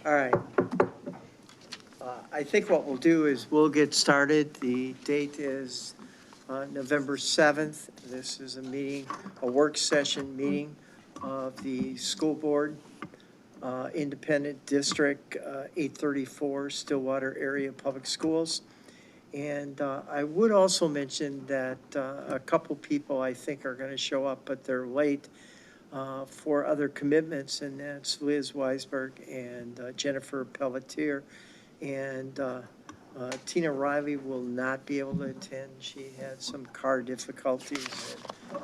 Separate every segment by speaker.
Speaker 1: All right. I think what we'll do is we'll get started. The date is November 7th. This is a meeting, a work session meeting of the school board, independent district, 834 Stillwater area public schools. And I would also mention that a couple people I think are going to show up, but they're late for other commitments, and that's Liz Weisberg and Jennifer Pelletier. And Tina Riley will not be able to attend. She had some car difficulties. And,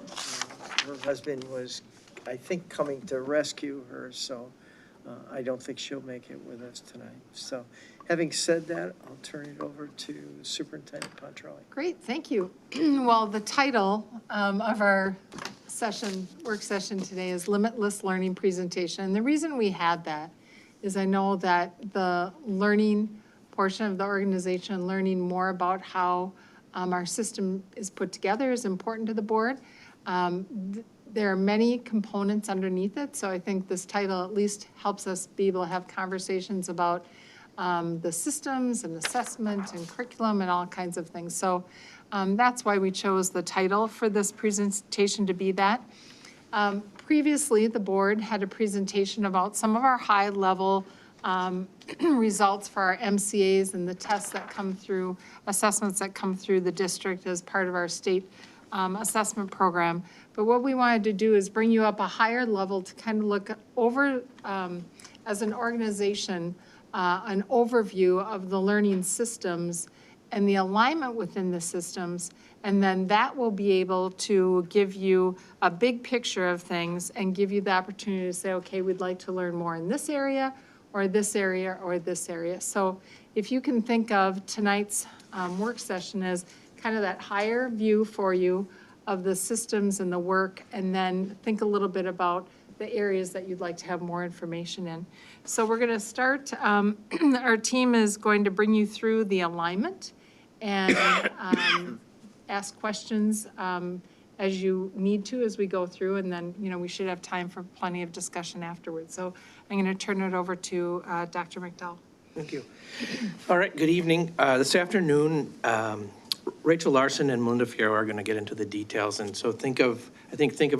Speaker 1: her husband was, I think, coming to rescue her, so I don't think she'll make it with us tonight. So having said that, I'll turn it over to Superintendent Pontrelli.
Speaker 2: Great, thank you. Well, the title of our work session today is Limitless Learning Presentation. And the reason we had that is I know that the learning portion of the organization, learning more about how our system is put together is important to the board. There are many components underneath it, so I think this title at least helps us be able to have conversations about the systems and assessment and curriculum and all kinds of things. So that's why we chose the title for this presentation to be that. Previously, the board had a presentation about some of our high-level results for our MCAs and the tests that come through, assessments that come through the district as part of our state assessment program. But what we wanted to do is bring you up a higher level to kind of look over, as an organization, an overview of the learning systems and the alignment within the systems, and then that will be able to give you a big picture of things and give you the opportunity to say, okay, we'd like to learn more in this area, or this area, or this area. So if you can think of tonight's work session as kind of that higher view for you of the systems and the work, and then think a little bit about the areas that you'd like to have more information in. So we're going to start, our team is going to bring you through the alignment and ask questions as you need to as we go through, and then, you know, we should have time for plenty of discussion afterwards. So I'm going to turn it over to Dr. McDowell.
Speaker 3: Thank you. All right, good evening. This afternoon, Rachel Larson and Melinda Fierro are going to get into the details, and so think of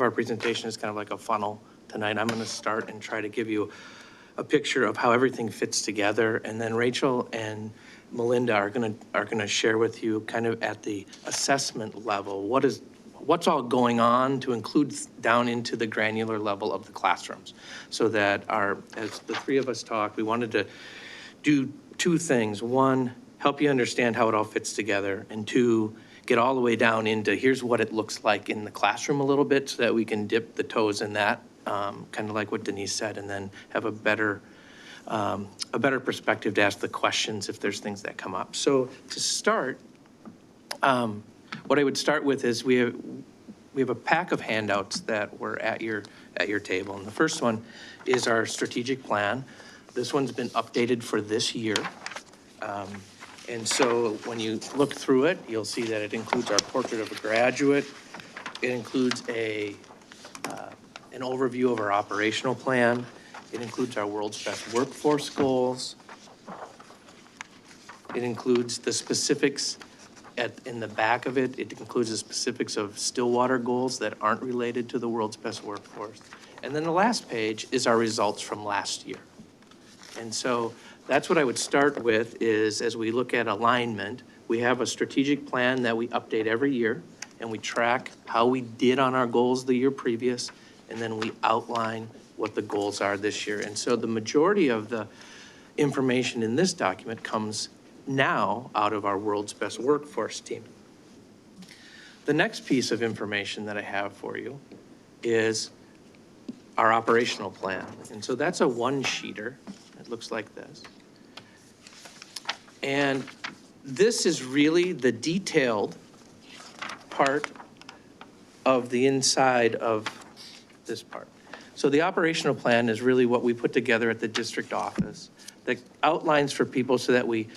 Speaker 3: our presentation as kind of like a funnel tonight. I'm going to start and try to give you a picture of how everything fits together, and then Rachel and Melinda are going to share with you kind of at the assessment level what's all going on to include down into the granular level of the classrooms, so that as the three of us talk, we wanted to do two things. One, help you understand how it all fits together, and two, get all the way down into here's what it looks like in the classroom a little bit, so that we can dip the toes in that, kind of like what Denise said, and then have a better perspective to ask the questions if there's things that come up. So to start, what I would start with is we have a pack of handouts that were at your table, and the first one is our strategic plan. This one's been updated for this year. And so when you look through it, you'll see that it includes our portrait of a graduate. It includes an overview of our operational plan. It includes our world's best workforce goals. It includes the specifics in the back of it. It includes the specifics of Stillwater goals that aren't related to the world's best workforce. And then the last page is our results from last year. And so that's what I would start with is, as we look at alignment, we have a strategic plan that we update every year, and we track how we did on our goals the year previous, and then we outline what the goals are this year. And so the majority of the information in this document comes now out of our world's best workforce team. The next piece of information that I have for you is our operational plan. And so that's a one-sheeter. It looks like this. And this is really the detailed part of the inside of this part. So the operational plan is really what we put together at the district office that outlines for people so that we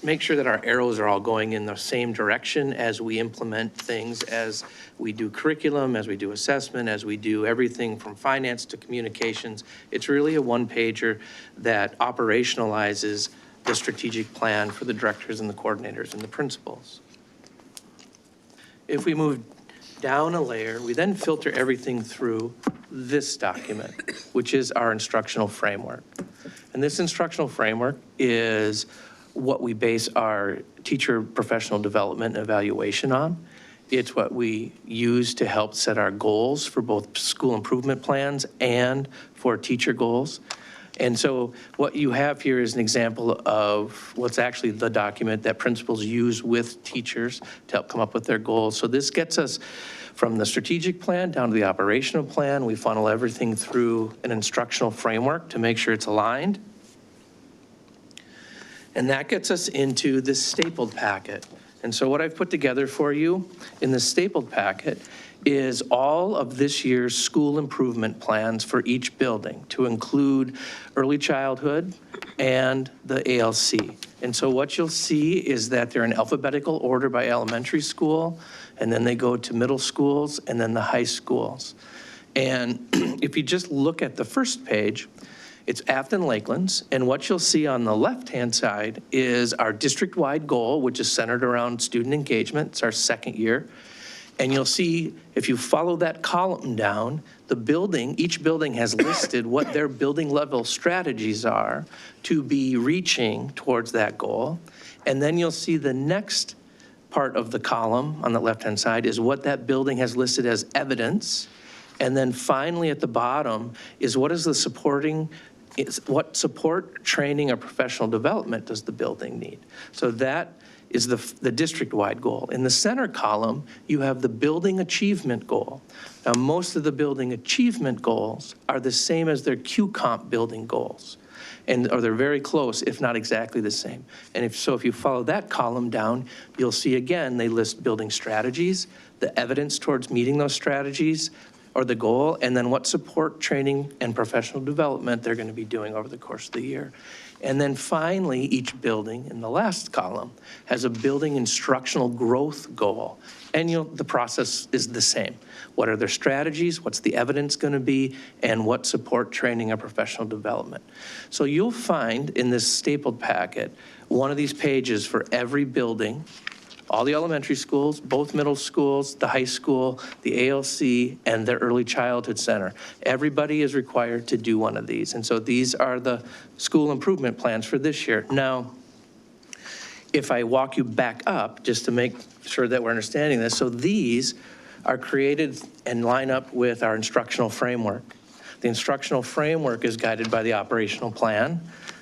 Speaker 3: make sure that our arrows are all going in the same direction as we implement things, as we do curriculum, as we do assessment, as we do everything from finance to communications. It's really a one-pager that operationalizes the strategic plan for the directors and the coordinators and the principals. If we move down a layer, we then filter everything through this document, which is our instructional framework. And this instructional framework is what we base our teacher professional development and evaluation on. It's what we use to help set our goals for both school improvement plans and for teacher goals. And so what you have here is an example of what's actually the document that principals use with teachers to help come up with their goals. So this gets us from the strategic plan down to the operational plan. We funnel everything through an instructional framework to make sure it's aligned. And that gets us into this stapled packet. And so what I've put together for you in this stapled packet is all of this year's school improvement plans for each building, to include early childhood and the ALC. And so what you'll see is that they're in alphabetical order by elementary school, and then they go to middle schools, and then the high schools. And if you just look at the first page, it's Afton Lakeland's, and what you'll see on the left-hand side is our district-wide goal, which is centered around student engagement. It's our second year. And you'll see, if you follow that column down, each building has listed what their building level strategies are to be reaching towards that goal. And then you'll see the next part of the column on the left-hand side is what that building has listed as evidence. And then finally at the bottom is what support, training, or professional development does the building need? So that is the district-wide goal. In the center column, you have the building achievement goal. Now, most of the building achievement goals are the same as their Q-comp building goals, or they're very close, if not exactly the same. And if you follow that column down, you'll see again, they list building strategies, the evidence towards meeting those strategies, or the goal, and then what support, training, and professional development they're going to be doing over the course of the year. And then finally, each building in the last column has a building instructional growth goal. And the process is the same. What are their strategies? What's the evidence going to be? And what support, training, and professional development? So you'll find in this stapled packet one of these pages for every building, all the elementary schools, both middle schools, the high school, the ALC, and the early childhood center. Everybody is required to do one of these. And so these are the school improvement plans for this year. Now, if I walk you back up, just to make sure that we're understanding this, so these are created and line up with our instructional framework. The instructional framework is guided by the operational plan,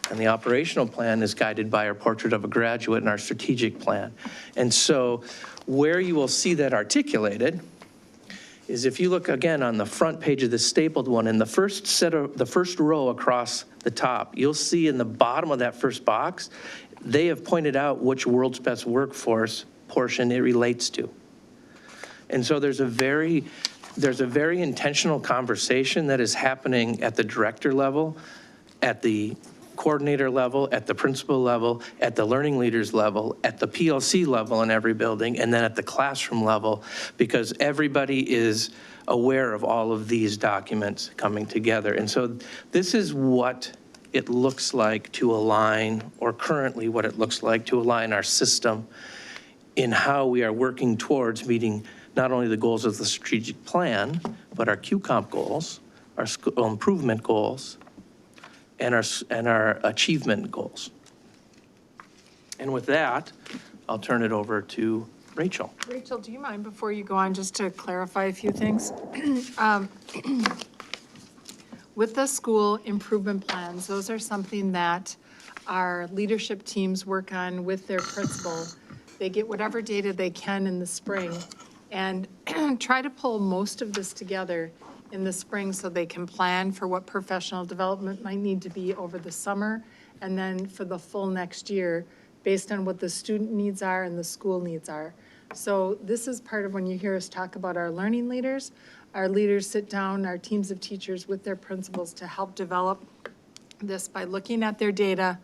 Speaker 3: and the operational plan is guided by our portrait of a graduate and our strategic plan. And so where you will see that articulated is if you look again on the front page of the stapled one, in the first row across the top, you'll see in the bottom of that first box, they have pointed out which world's best workforce portion it relates to. And so there's a very intentional conversation that is happening at the director level, at the coordinator level, at the principal level, at the learning leaders level, at the PLC level in every building, and then at the classroom level, because everybody is aware of all of these documents coming together. And so this is what it looks like to align, or currently what it looks like to align our system in how we are working towards meeting not only the goals of the strategic plan, but our Q-comp goals, our school improvement goals, and our achievement goals. And with that, I'll turn it over to Rachel.
Speaker 2: Rachel, do you mind, before you go on, just to clarify a few things? With the school improvement plans, those are something that our leadership teams work on with their principal. They get whatever data they can in the spring and try to pull most of this together in the spring so they can plan for what professional development might need to be over the summer, and then for the full next year based on what the student needs are and the school needs are. So this is part of when you hear us talk about our learning leaders. Our leaders sit down, our teams of teachers with their principals to help develop this by looking at their data,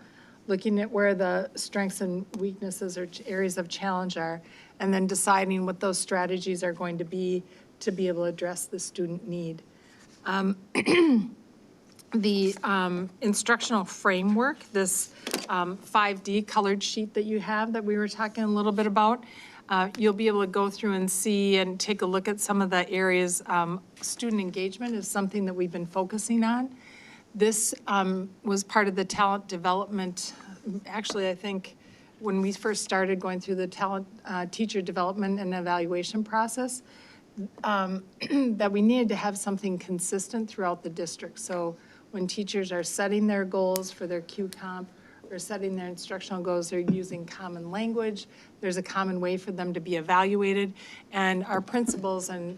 Speaker 2: looking at where the strengths and weaknesses or areas of challenge are, and then deciding what those strategies are going to be able to address the student need. The instructional framework, this 5D colored sheet that you have that we were talking a little bit about, you'll be able to go through and see and take a look at some of the areas. Student engagement is something that we've been focusing on. This was part of the talent development. Actually, I think when we first started going through the talent teacher development and evaluation process, that we needed to have something consistent throughout the district. So when teachers are setting their goals for their Q-comp or setting their instructional goals, they're using common language. There's a common way for them to be evaluated. And our principals and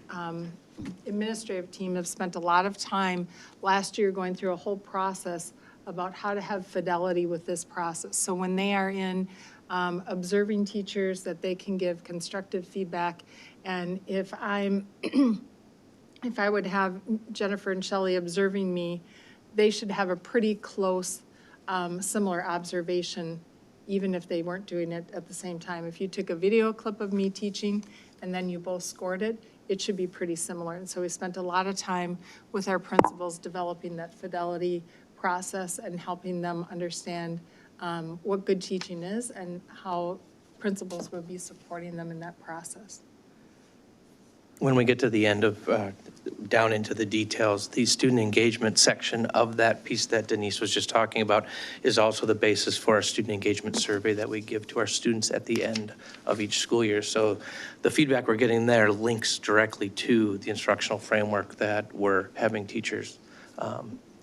Speaker 2: administrative team have spent a lot of time last year going through a whole process about how to have fidelity with this process. So when they are in observing teachers, that they can give constructive feedback. And if I would have Jennifer and Shelley observing me, they should have a pretty close, similar observation, even if they weren't doing it at the same time. If you took a video clip of me teaching and then you both scored it, it should be pretty similar. And so we spent a lot of time with our principals developing that fidelity process and helping them understand what good teaching is and how principals would be supporting them in that process.
Speaker 3: When we get to the end of, down into the details, the student engagement section of that piece that Denise was just talking about is also the basis for our student engagement survey that we give to our students at the end of each school year. So the feedback we're getting there links directly to the instructional framework that we're having teachers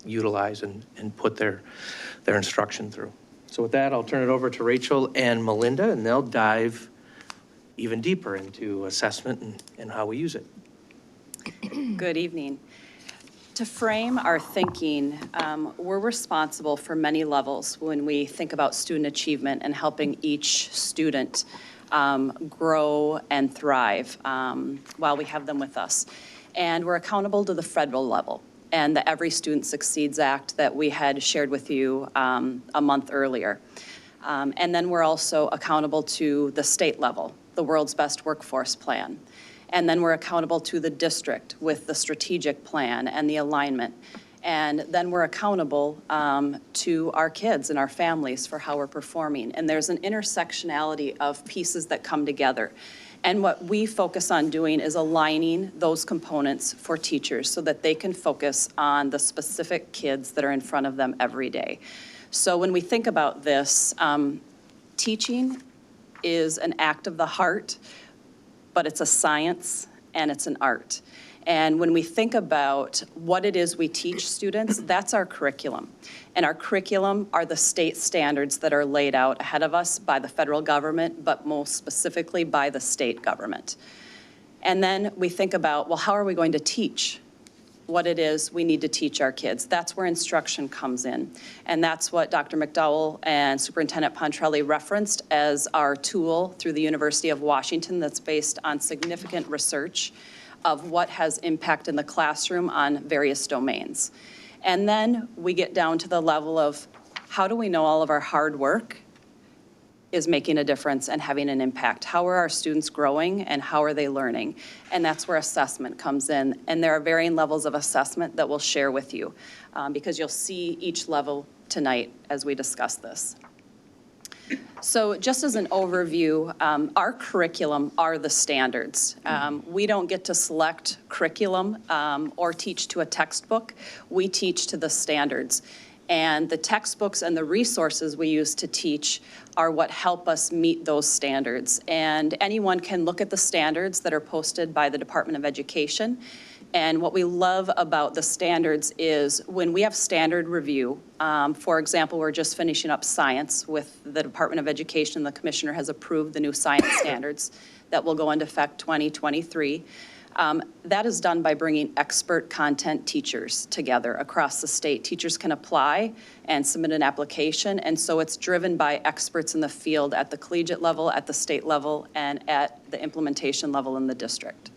Speaker 3: utilize and put their instruction through. So with that, I'll turn it over to Rachel and Melinda, and they'll dive even deeper into assessment and how we use it.
Speaker 4: Good evening. To frame our thinking, we're responsible for many levels when we think about student achievement and helping each student grow and thrive while we have them with us. And we're accountable to the federal level and the Every Student Succeeds Act that we had shared with you a month earlier. And then we're also accountable to the state level, the World's Best Workforce Plan. And then we're accountable to the district with the strategic plan and the alignment. And then we're accountable to our kids and our families for how we're performing. And there's an intersectionality of pieces that come together. And what we focus on doing is aligning those components for teachers so that they can focus on the specific kids that are in front of them every day. So when we think about this, teaching is an act of the heart, but it's a science and it's an art. And when we think about what it is we teach students, that's our curriculum. And our curriculum are the state standards that are laid out ahead of us by the federal government, but most specifically by the state government. And then we think about, well, how are we going to teach what it is we need to teach our kids? That's where instruction comes in. And that's what Dr. McDowell and Superintendent Pontrelli referenced as our tool through the University of Washington that's based on significant research of what has impact in the classroom on various domains. And then we get down to the level of how do we know all of our hard work is making a difference and having an impact? How are our students growing and how are they learning? And that's where assessment comes in. And there are varying levels of assessment that we'll share with you because you'll see each level tonight as we discuss this. So just as an overview, our curriculum are the standards. We don't get to select curriculum or teach to a textbook. We teach to the standards. And the textbooks and the resources we use to teach are what help us meet those standards. And anyone can look at the standards that are posted by the Department of Education. And what we love about the standards is when we have standard review, for example, we're just finishing up science with the Department of Education. The commissioner has approved the new science standards that will go into effect 2023. That is done by bringing expert content teachers together across the state. Teachers can apply and submit an application, and so it's driven by experts in the field at the collegiate level, at the state level, and at the implementation level in the district.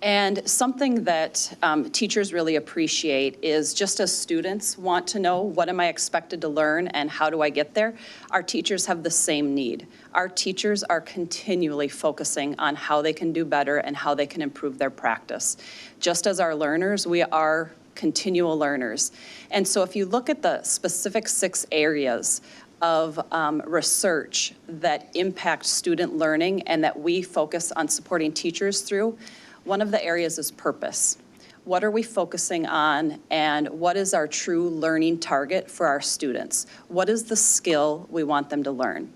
Speaker 4: And something that teachers really appreciate is, just as students want to know, what am I expected to learn and how do I get there? Our teachers have the same need. Our teachers are continually focusing on how they can do better and how they can improve their practice. Just as our learners, we are continual learners. And so if you look at the specific 6 areas of research that impact student learning and that we focus on supporting teachers through, one of the areas is purpose. What are we focusing on, and what is our true learning target for our students? What is the skill we want them to learn?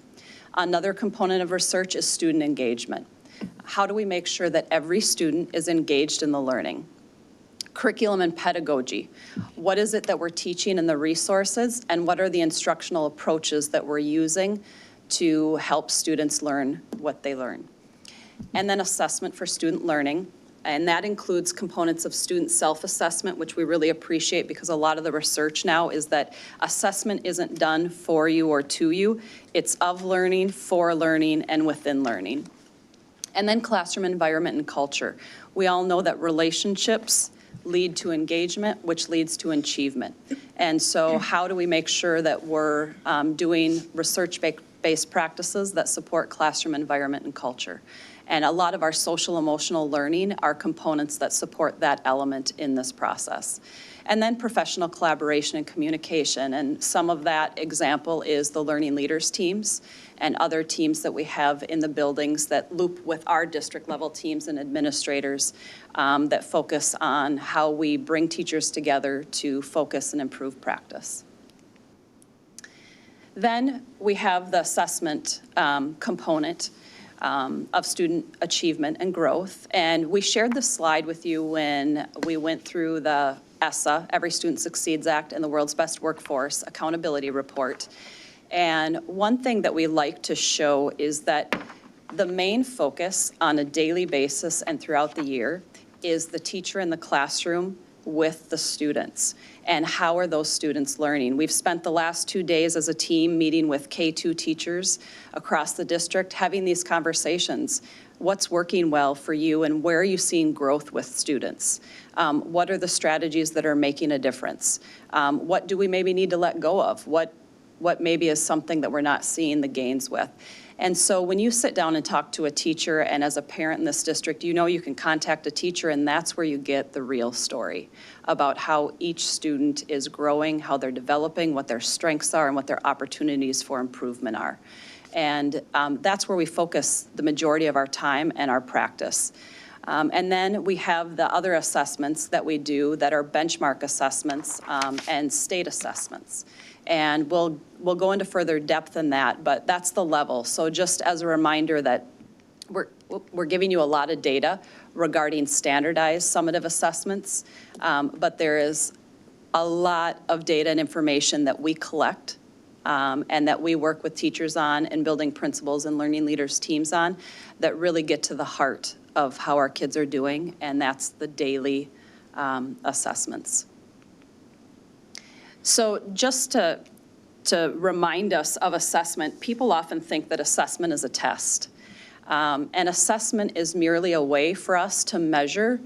Speaker 4: Another component of research is student engagement. How do we make sure that every student is engaged in the learning? Curriculum and pedagogy. What is it that we're teaching in the resources, and what are the instructional approaches that we're using to help students learn what they learn? And then assessment for student learning. And that includes components of student self-assessment, which we really appreciate, because a lot of the research now is that assessment isn't done for you or to you. It's of learning, for learning, and within learning. And then classroom environment and culture. We all know that relationships lead to engagement, which leads to achievement. And so how do we make sure that we're doing research-based practices that support classroom environment and culture? And a lot of our social emotional learning are components that support that element in this process. And then professional collaboration and communication. And some of that example is the learning leaders teams and other teams that we have in the buildings that loop with our district level teams and administrators that focus on how we bring teachers together to focus and improve practice. Then we have the assessment component of student achievement and growth. And we shared this slide with you when we went through the ESSA, Every Student Succeeds Act, and the World's Best Workforce Accountability Report. And one thing that we like to show is that the main focus on a daily basis and throughout the year is the teacher in the classroom with the students. And how are those students learning? We've spent the last 2 days as a team meeting with K-2 teachers across the district, having these conversations. What's working well for you, and where are you seeing growth with students? What are the strategies that are making a difference? What do we maybe need to let go of? What maybe is something that we're not seeing the gains with? And so when you sit down and talk to a teacher, and as a parent in this district, you know you can contact a teacher, and that's where you get the real story about how each student is growing, how they're developing, what their strengths are, and what their opportunities for improvement are. And that's where we focus the majority of our time and our practice. And then we have the other assessments that we do that are benchmark assessments and state assessments. And we'll go into further depth in that, but that's the level. So just as a reminder that we're giving you a lot of data regarding standardized summative assessments, but there is a lot of data and information that we collect and that we work with teachers on and building principals and learning leaders teams on that really get to the heart of how our kids are doing, and that's the daily assessments. So just to remind us of assessment, people often think that assessment is a test. And assessment is merely a way for us to measure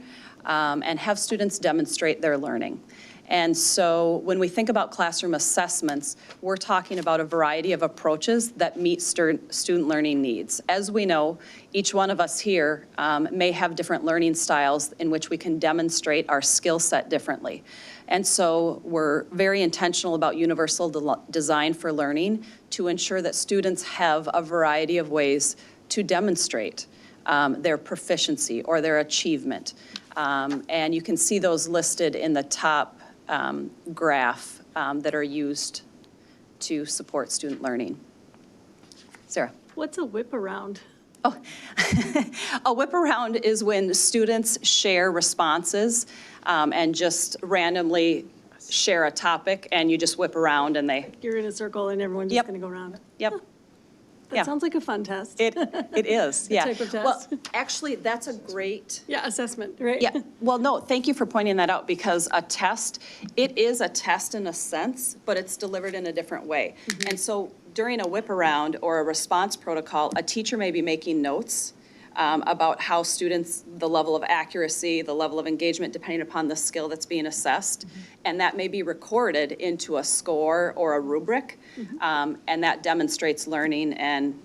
Speaker 4: and have students demonstrate their learning. And so when we think about classroom assessments, we're talking about a variety of approaches that meet student learning needs. As we know, each one of us here may have different learning styles in which we can demonstrate our skill set differently. And so we're very intentional about universal design for learning to ensure that students have a variety of ways to demonstrate their proficiency or their achievement. And you can see those listed in the top graph that are used to support student learning. Sarah.
Speaker 5: What's a whip around?
Speaker 4: Oh, a whip around is when students share responses and just randomly share a topic, and you just whip around and they.
Speaker 5: You're in a circle and everyone's just going to go around.
Speaker 4: Yep.
Speaker 5: Huh. That
Speaker 4: Yeah.
Speaker 5: sounds like a fun test.
Speaker 4: It is, yeah.
Speaker 5: type of test.
Speaker 4: Well, actually, that's a great.
Speaker 5: Yeah, assessment, right?
Speaker 4: Yeah, well, no, thank you for pointing that out, because a test, it is a test in a sense, but it's delivered in a different way. And so during a whip around or a response protocol, a teacher may be making notes about how students, the level of accuracy, the level of engagement, depending upon the skill that's being assessed. And that may be recorded into a score or a rubric, and that demonstrates learning and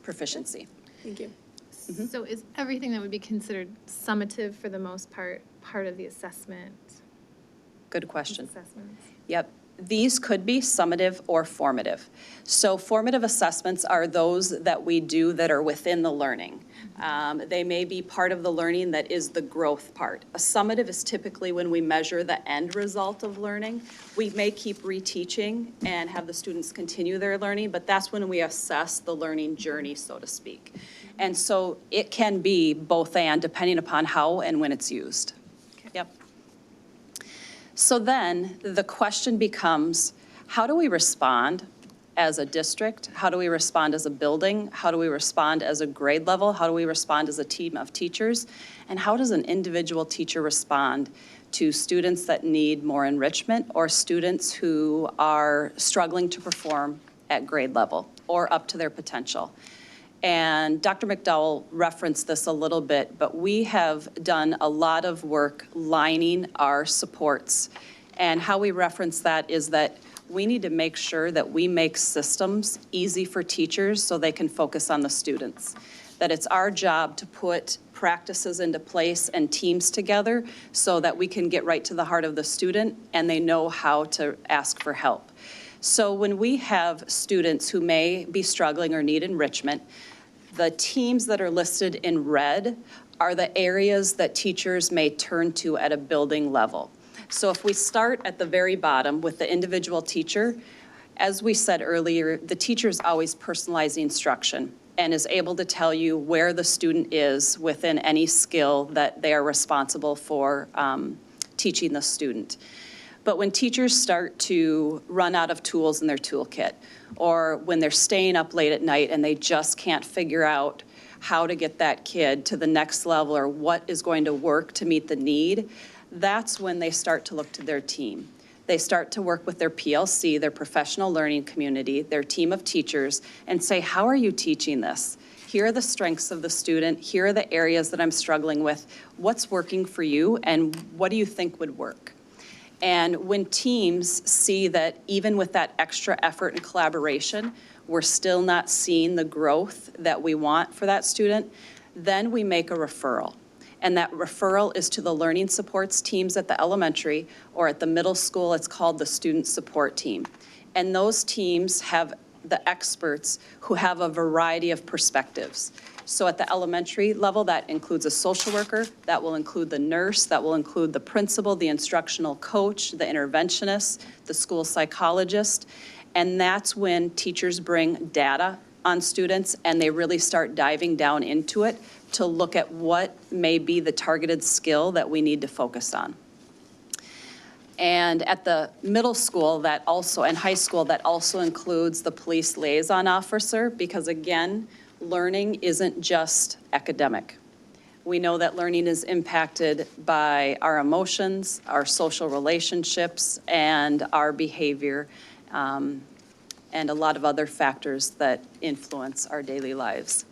Speaker 4: proficiency.
Speaker 5: Thank you.
Speaker 6: So is everything that would be considered summative for the most part of the assessment?
Speaker 4: Good question.
Speaker 6: Assessments?
Speaker 4: Yep. These could be summative or formative. So formative assessments are those that we do that are within the learning. They may be part of the learning that is the growth part. A summative is typically when we measure the end result of learning. We may keep reteaching and have the students continue their learning, but that's when we assess the learning journey, so to speak. And so it can be both and, depending upon how and when it's used. Yep. So then the question becomes, how do we respond as a district? How do we respond as a building? How do we respond as a grade level? How do we respond as a team of teachers? And how does an individual teacher respond to students that need more enrichment or students who are struggling to perform at grade level or up to their potential? And Dr. McDowell referenced this a little bit, but we have done a lot of work lining our supports. And how we reference that is that we need to make sure that we make systems easy for teachers so they can focus on the students. That it's our job to put practices into place and teams together so that we can get right to the heart of the student and they know how to ask for help. So when we have students who may be struggling or need enrichment, the teams that are listed in red are the areas that teachers may turn to at a building level. So if we start at the very bottom with the individual teacher, as we said earlier, the teacher is always personalizing instruction and is able to tell you where the student is within any skill that they are responsible for teaching the student. But when teachers start to run out of tools in their toolkit, or when they're staying up late at night and they just can't figure out how to get that kid to the next level or what is going to work to meet the need, that's when they start to look to their team. They start to work with their PLC, their professional learning community, their team of teachers, and say, how are you teaching this? Here are the strengths of the student. Here are the areas that I'm struggling with. What's working for you, and what do you think would work? And when teams see that even with that extra effort and collaboration, we're still not seeing the growth that we want for that student, then we make a referral. And that referral is to the learning supports teams at the elementary, or at the middle school, it's called the student support team. And those teams have the experts who have a variety of perspectives. So at the elementary level, that includes a social worker, that will include the nurse, that will include the principal, the instructional coach, the interventionist, the school psychologist. And that's when teachers bring data on students and they really start diving down into it to look at what may be the targeted skill that we need to focus on. And at the middle school, that also, and high school, that also includes the police liaison officer, because again, learning isn't just academic. We know that learning is impacted by our emotions, our social relationships, and our behavior, and a lot of other factors that influence our daily lives.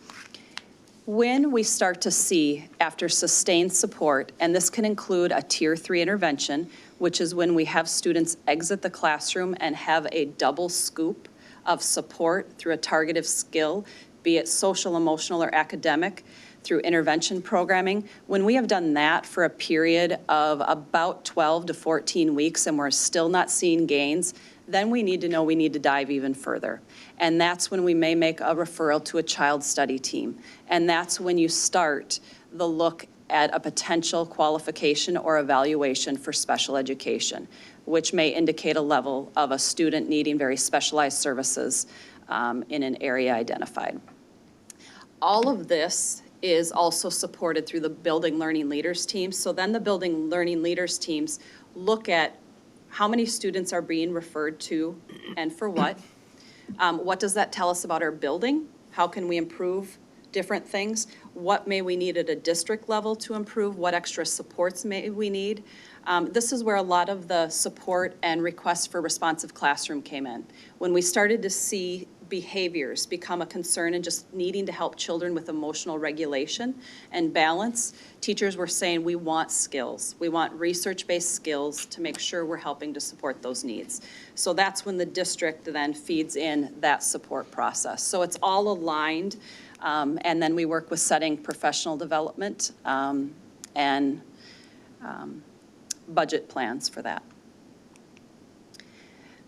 Speaker 4: When we start to see, after sustained support, and this can include a Tier 3 intervention, which is when we have students exit the classroom and have a double scoop of support through a targeted skill, be it social, emotional, or academic, through intervention programming. When we have done that for a period of about 12 to 14 weeks and we're still not seeing gains, then we need to know we need to dive even further. And that's when we may make a referral to a child study team. And that's when you start the look at a potential qualification or evaluation for special education, which may indicate a level of a student needing very specialized services in an area identified. All of this is also supported through the Building Learning Leaders teams. So then the Building Learning Leaders teams look at how many students are being referred to and for what. What does that tell us about our building? How can we improve different things? What may we need at a district level to improve? What extra supports may we need? This is where a lot of the support and requests for responsive classroom came in. When we started to see behaviors become a concern and just needing to help children with emotional regulation and balance, teachers were saying, we want skills. We want research-based skills to make sure we're helping to support those needs. So that's when the district then feeds in that support process. So it's all aligned, and then we work with setting professional development and budget plans for that.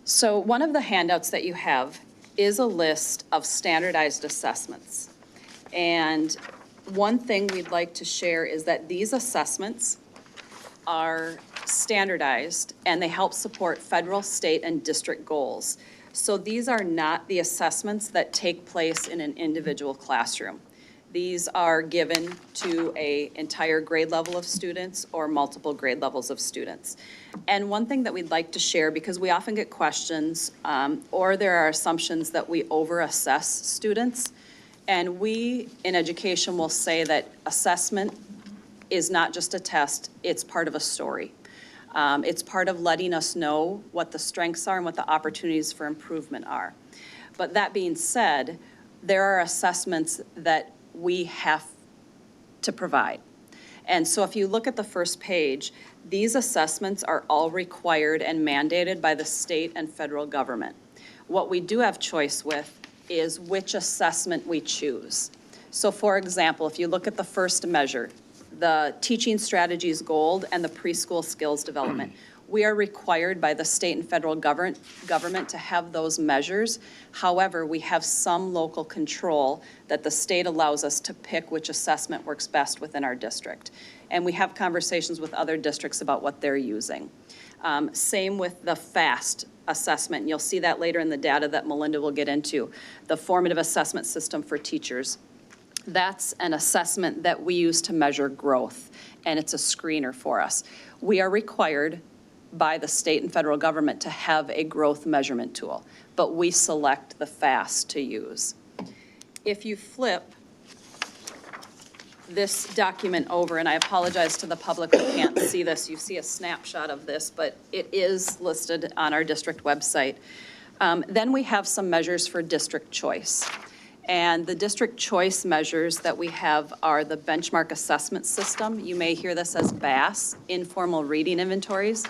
Speaker 4: So one of the handouts that you have is a list of standardized assessments. And one thing we'd like to share is that these assessments are standardized and they help support federal, state, and district goals. So these are not the assessments that take place in an individual classroom. These are given to an entire grade level of students or multiple grade levels of students. And one thing that we'd like to share, because we often get questions or there are assumptions that we over-assess students, and we in education will say that assessment is not just a test, it's part of a story. It's part of letting us know what the strengths are and what the opportunities for improvement are. But that being said, there are assessments that we have to provide. And so if you look at the first page, these assessments are all required and mandated by the state and federal government. What we do have choice with is which assessment we choose. So for example, if you look at the first measure, the teaching strategies gold and the preschool skills development, we are required by the state and federal government to have those measures. However, we have some local control that the state allows us to pick which assessment works best within our district. And we have conversations with other districts about what they're using. Same with the FAST assessment. And you'll see that later in the data that Melinda will get into, the formative assessment system for teachers. That's an assessment that we use to measure growth, and it's a screener for us. We are required by the state and federal government to have a growth measurement tool, but we select the FAST to use. If you flip this document over, and I apologize to the public who can't see this, you see a snapshot of this, but it is listed on our district website. Then we have some measures for district choice. And the district choice measures that we have are the benchmark assessment system. You may hear this as BAS, informal reading inventories.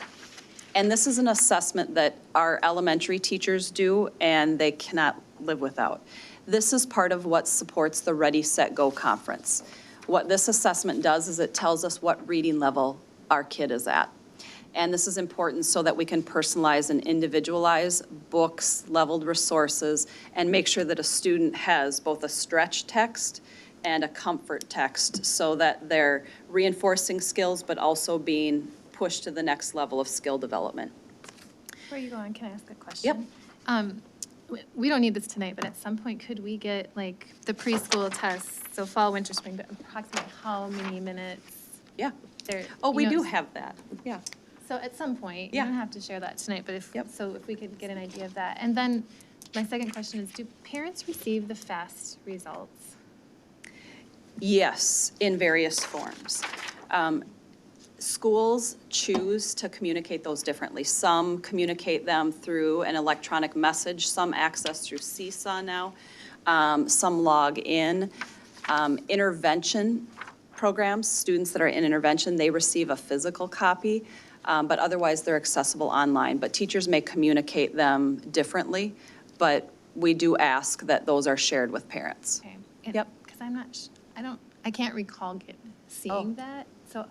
Speaker 4: And this is an assessment that our elementary teachers do and they cannot live without. This is part of what supports the Ready, Set, Go conference. What this assessment does is it tells us what reading level our kid is at. And this is important so that we can personalize and individualize books, leveled resources, and make sure that a student has both a stretch text and a comfort text so that they're reinforcing skills but also being pushed to the next level of skill development.
Speaker 6: Before you go on, can I ask a question? Yep. We don't need this tonight, but at some point, could we get like the preschool tests, so fall, winter, spring, but approximately how many minutes?
Speaker 4: Yeah.
Speaker 6: There,
Speaker 4: Oh, we
Speaker 6: you know,
Speaker 4: do have that. Yeah.
Speaker 6: So at some point, you
Speaker 4: Yeah.
Speaker 6: don't have to share that tonight, but if,
Speaker 4: Yep.
Speaker 6: so if we could get an idea of that. And then my second question is, do parents receive the FAST results?
Speaker 4: Yes, in various forms. Schools choose to communicate those differently. Some communicate them through an electronic message, some access through Seesaw now, some log in. Intervention programs, students that are in intervention, they receive a physical copy, but otherwise they're accessible online. But teachers may communicate them differently, but we do ask that those are shared with parents.
Speaker 6: Okay.
Speaker 4: Yep.
Speaker 6: Because I'm not, I can't recall seeing that. So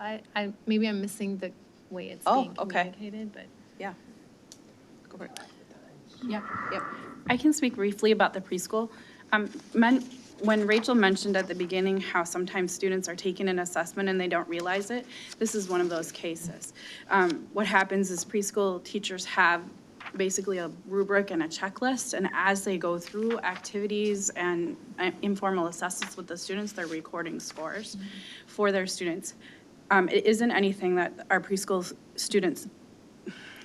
Speaker 6: maybe I'm missing the way it's being
Speaker 4: okay.
Speaker 6: communicated, but.
Speaker 4: Yeah. Go for it.
Speaker 7: Yeah,
Speaker 4: Yep.
Speaker 7: I can speak briefly about the preschool. When Rachel mentioned at the beginning how sometimes students are taking an assessment and they don't realize it, this is one of those cases. What happens is preschool teachers have basically a rubric and a checklist, and as they go through activities and informal assessments with the students, they're recording scores for their students. It isn't anything that our preschool students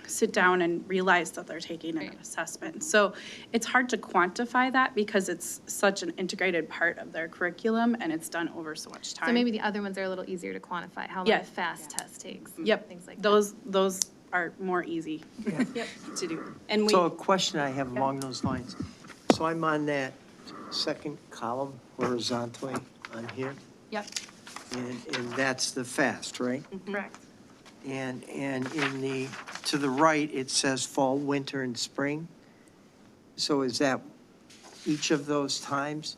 Speaker 7: sit down and realize that they're taking an assessment. So it's hard to quantify that because it's such an integrated part of their curriculum and it's done over so much time.
Speaker 6: So maybe the other ones are a little easier to quantify, how long a
Speaker 7: Yes.
Speaker 6: FAST test takes.
Speaker 7: Yep,
Speaker 6: Things like that.
Speaker 7: those are more easy
Speaker 4: to do. And we,
Speaker 1: So a question I have along those lines. So I'm on that second column horizontally on here,
Speaker 7: Yep,
Speaker 1: and that's the FAST, right?
Speaker 7: correct.
Speaker 1: And in the, to the right, it says fall, winter, and spring. So is that each of those times?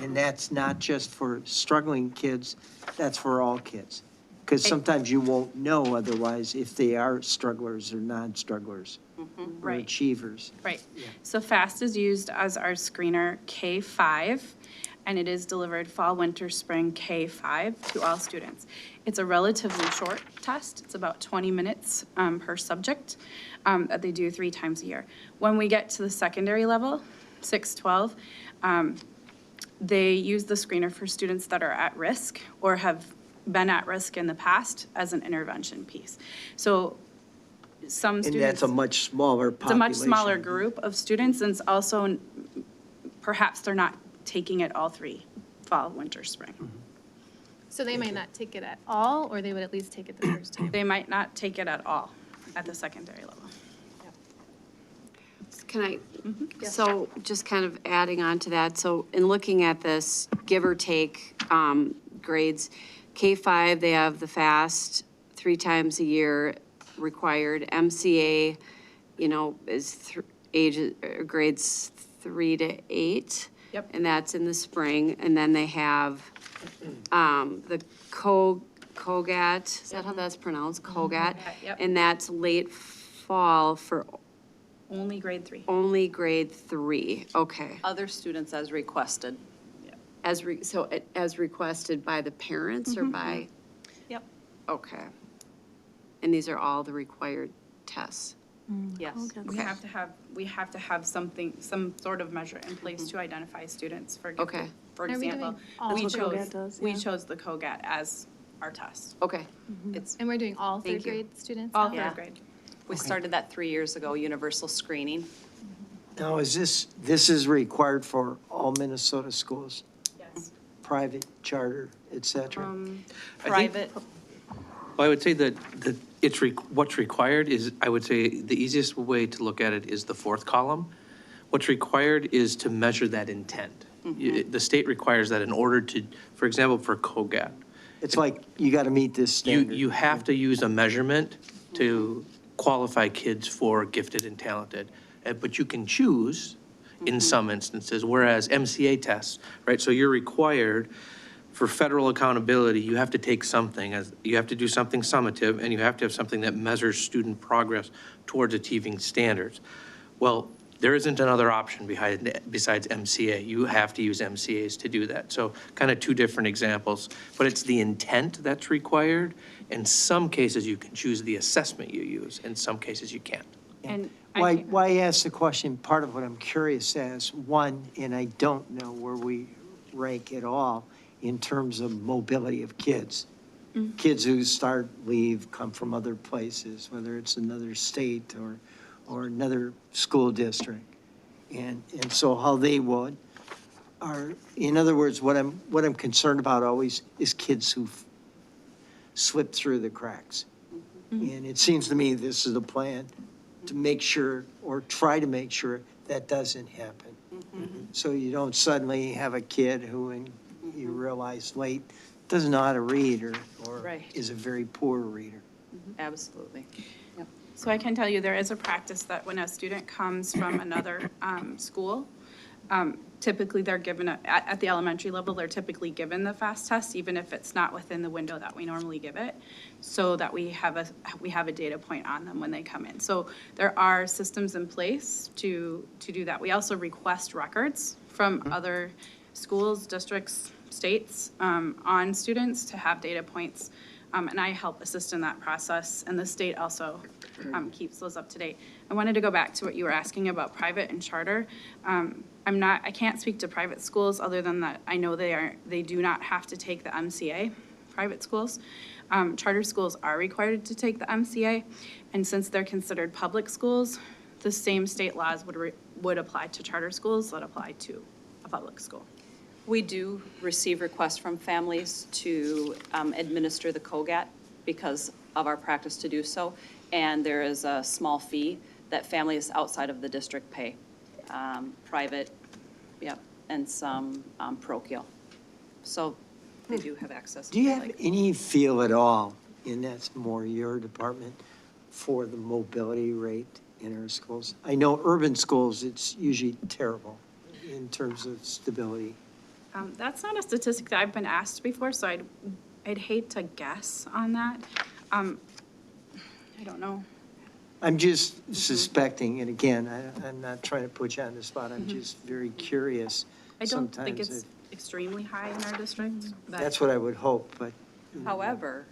Speaker 1: And that's not just for struggling kids, that's for all kids. Because sometimes you won't know otherwise if they are strugglers or non-strugglers or
Speaker 7: Right.
Speaker 1: achievers.
Speaker 7: Right. So FAST is used as our screener K-5, and it is delivered fall, winter, spring K-5 to all students. It's a relatively short test. It's about 20 minutes per subject that they do 3 times a year. When we get to the secondary level, 6-12, they use the screener for students that are at risk or have been at risk in the past as an intervention piece. So some
Speaker 1: And
Speaker 7: students.
Speaker 1: that's a much smaller
Speaker 7: It's a much
Speaker 1: population.
Speaker 7: smaller group of students, and it's also, perhaps they're not taking it all 3, fall, winter, spring.
Speaker 6: So they might not take it at all, or they would at least take it the first time?
Speaker 7: They might not take it at all at the secondary level.
Speaker 8: Can I, so just kind of adding on to that, so in looking at this, give or take grades, K-5, they have the FAST 3 times a year required. MCA, is grades 3 to 8.
Speaker 7: Yep.
Speaker 8: And that's in the spring. And then they have the COGAT, is that how that's pronounced? COGAT?
Speaker 7: Yep.
Speaker 8: And that's late fall for
Speaker 7: Only grade 3.
Speaker 8: only grade 3, okay.
Speaker 4: Other students as requested.
Speaker 8: As requested by the parents or by,
Speaker 7: Yep.
Speaker 8: okay. And these are all the required tests?
Speaker 4: Yes.
Speaker 7: We have to have something, some sort of measure in place to identify students, for
Speaker 8: Okay.
Speaker 7: For
Speaker 6: Are we
Speaker 7: example,
Speaker 6: doing all-
Speaker 7: we
Speaker 5: That's what
Speaker 7: chose,
Speaker 5: COGAT does,
Speaker 7: we
Speaker 5: yeah.
Speaker 7: chose the COGAT as our test.
Speaker 8: Okay,
Speaker 4: It's,
Speaker 6: And we're doing all
Speaker 8: Thank
Speaker 6: third
Speaker 8: you.
Speaker 6: grade students
Speaker 7: All
Speaker 6: now?
Speaker 4: Yeah.
Speaker 7: third grade.
Speaker 4: we started that 3 years ago, universal screening.
Speaker 1: Now, is this is required for all Minnesota schools,
Speaker 7: Yes.
Speaker 1: private, charter, et cetera?
Speaker 4: Private,
Speaker 3: Well, I would say that what's required is, I would say, the easiest way to look at it is the 4th column. What's required is to measure that intent. The state requires that in order to, for example, for COGAT,
Speaker 1: It's like, you got to meet this
Speaker 3: you,
Speaker 1: standard.
Speaker 3: you have to use a measurement to qualify kids for gifted and talented. But you can choose in some instances, whereas MCA tests, right? So you're required, for federal accountability, you have to take something, you have to do something summative, and you have to have something that measures student progress towards achieving standards. Well, there isn't another option besides MCA. You have to use MCAs to do that. So kind of 2 different examples, but it's the intent that's required. In some cases, you can choose the assessment you use. In some cases, you can't.
Speaker 7: And
Speaker 1: Why ask the question? Part of what I'm curious as, one, and I don't know where we rank at all in terms of mobility of kids. Kids who start, leave, come from other places, whether it's another state or another school district. And so how they would are, in other words, what I'm concerned about always is kids who slip through the cracks. And it seems to me this is a plan to make sure, or try to make sure, that doesn't happen. So you don't suddenly have a kid who, and you realize late, doesn't know how to read or
Speaker 4: Right.
Speaker 1: is a very poor reader.
Speaker 4: absolutely.
Speaker 7: So I can tell you, there is a practice that when a student comes from another school, typically they're given, at the elementary level, they're typically given the FAST test, even if it's not within the window that we normally give it, so that we have a data point on them when they come in. So there are systems in place to do that. We also request records from other schools, districts, states, on students to have data points. And I help assist in that process, and the state also keeps those up to date. I wanted to go back to what you were asking about private and charter. I can't speak to private schools other than that I know they do not have to take the MCA, private schools. Charter schools are required to take the MCA, and since they're considered public schools, the same state laws would apply to charter schools that apply to a public school.
Speaker 4: We do receive requests from families to administer the COGAT because of our practice to do so. And there is a small fee that families outside of the district pay. private, yep, and some parochial. So they do have access to.
Speaker 1: Do you have
Speaker 4: like-
Speaker 1: any feel at all, and that's more your department, for the mobility rate in our schools? I know urban schools, it's usually terrible in terms of stability.
Speaker 7: That's not a statistic that I've been asked before, so I'd hate to guess on that. I don't know.
Speaker 1: I'm just suspecting, and again, I'm not trying to put you on the spot, I'm just very curious.
Speaker 7: I don't think
Speaker 1: Sometimes
Speaker 7: it's extremely high in our district. but-
Speaker 1: That's what I would hope, but.
Speaker 4: However,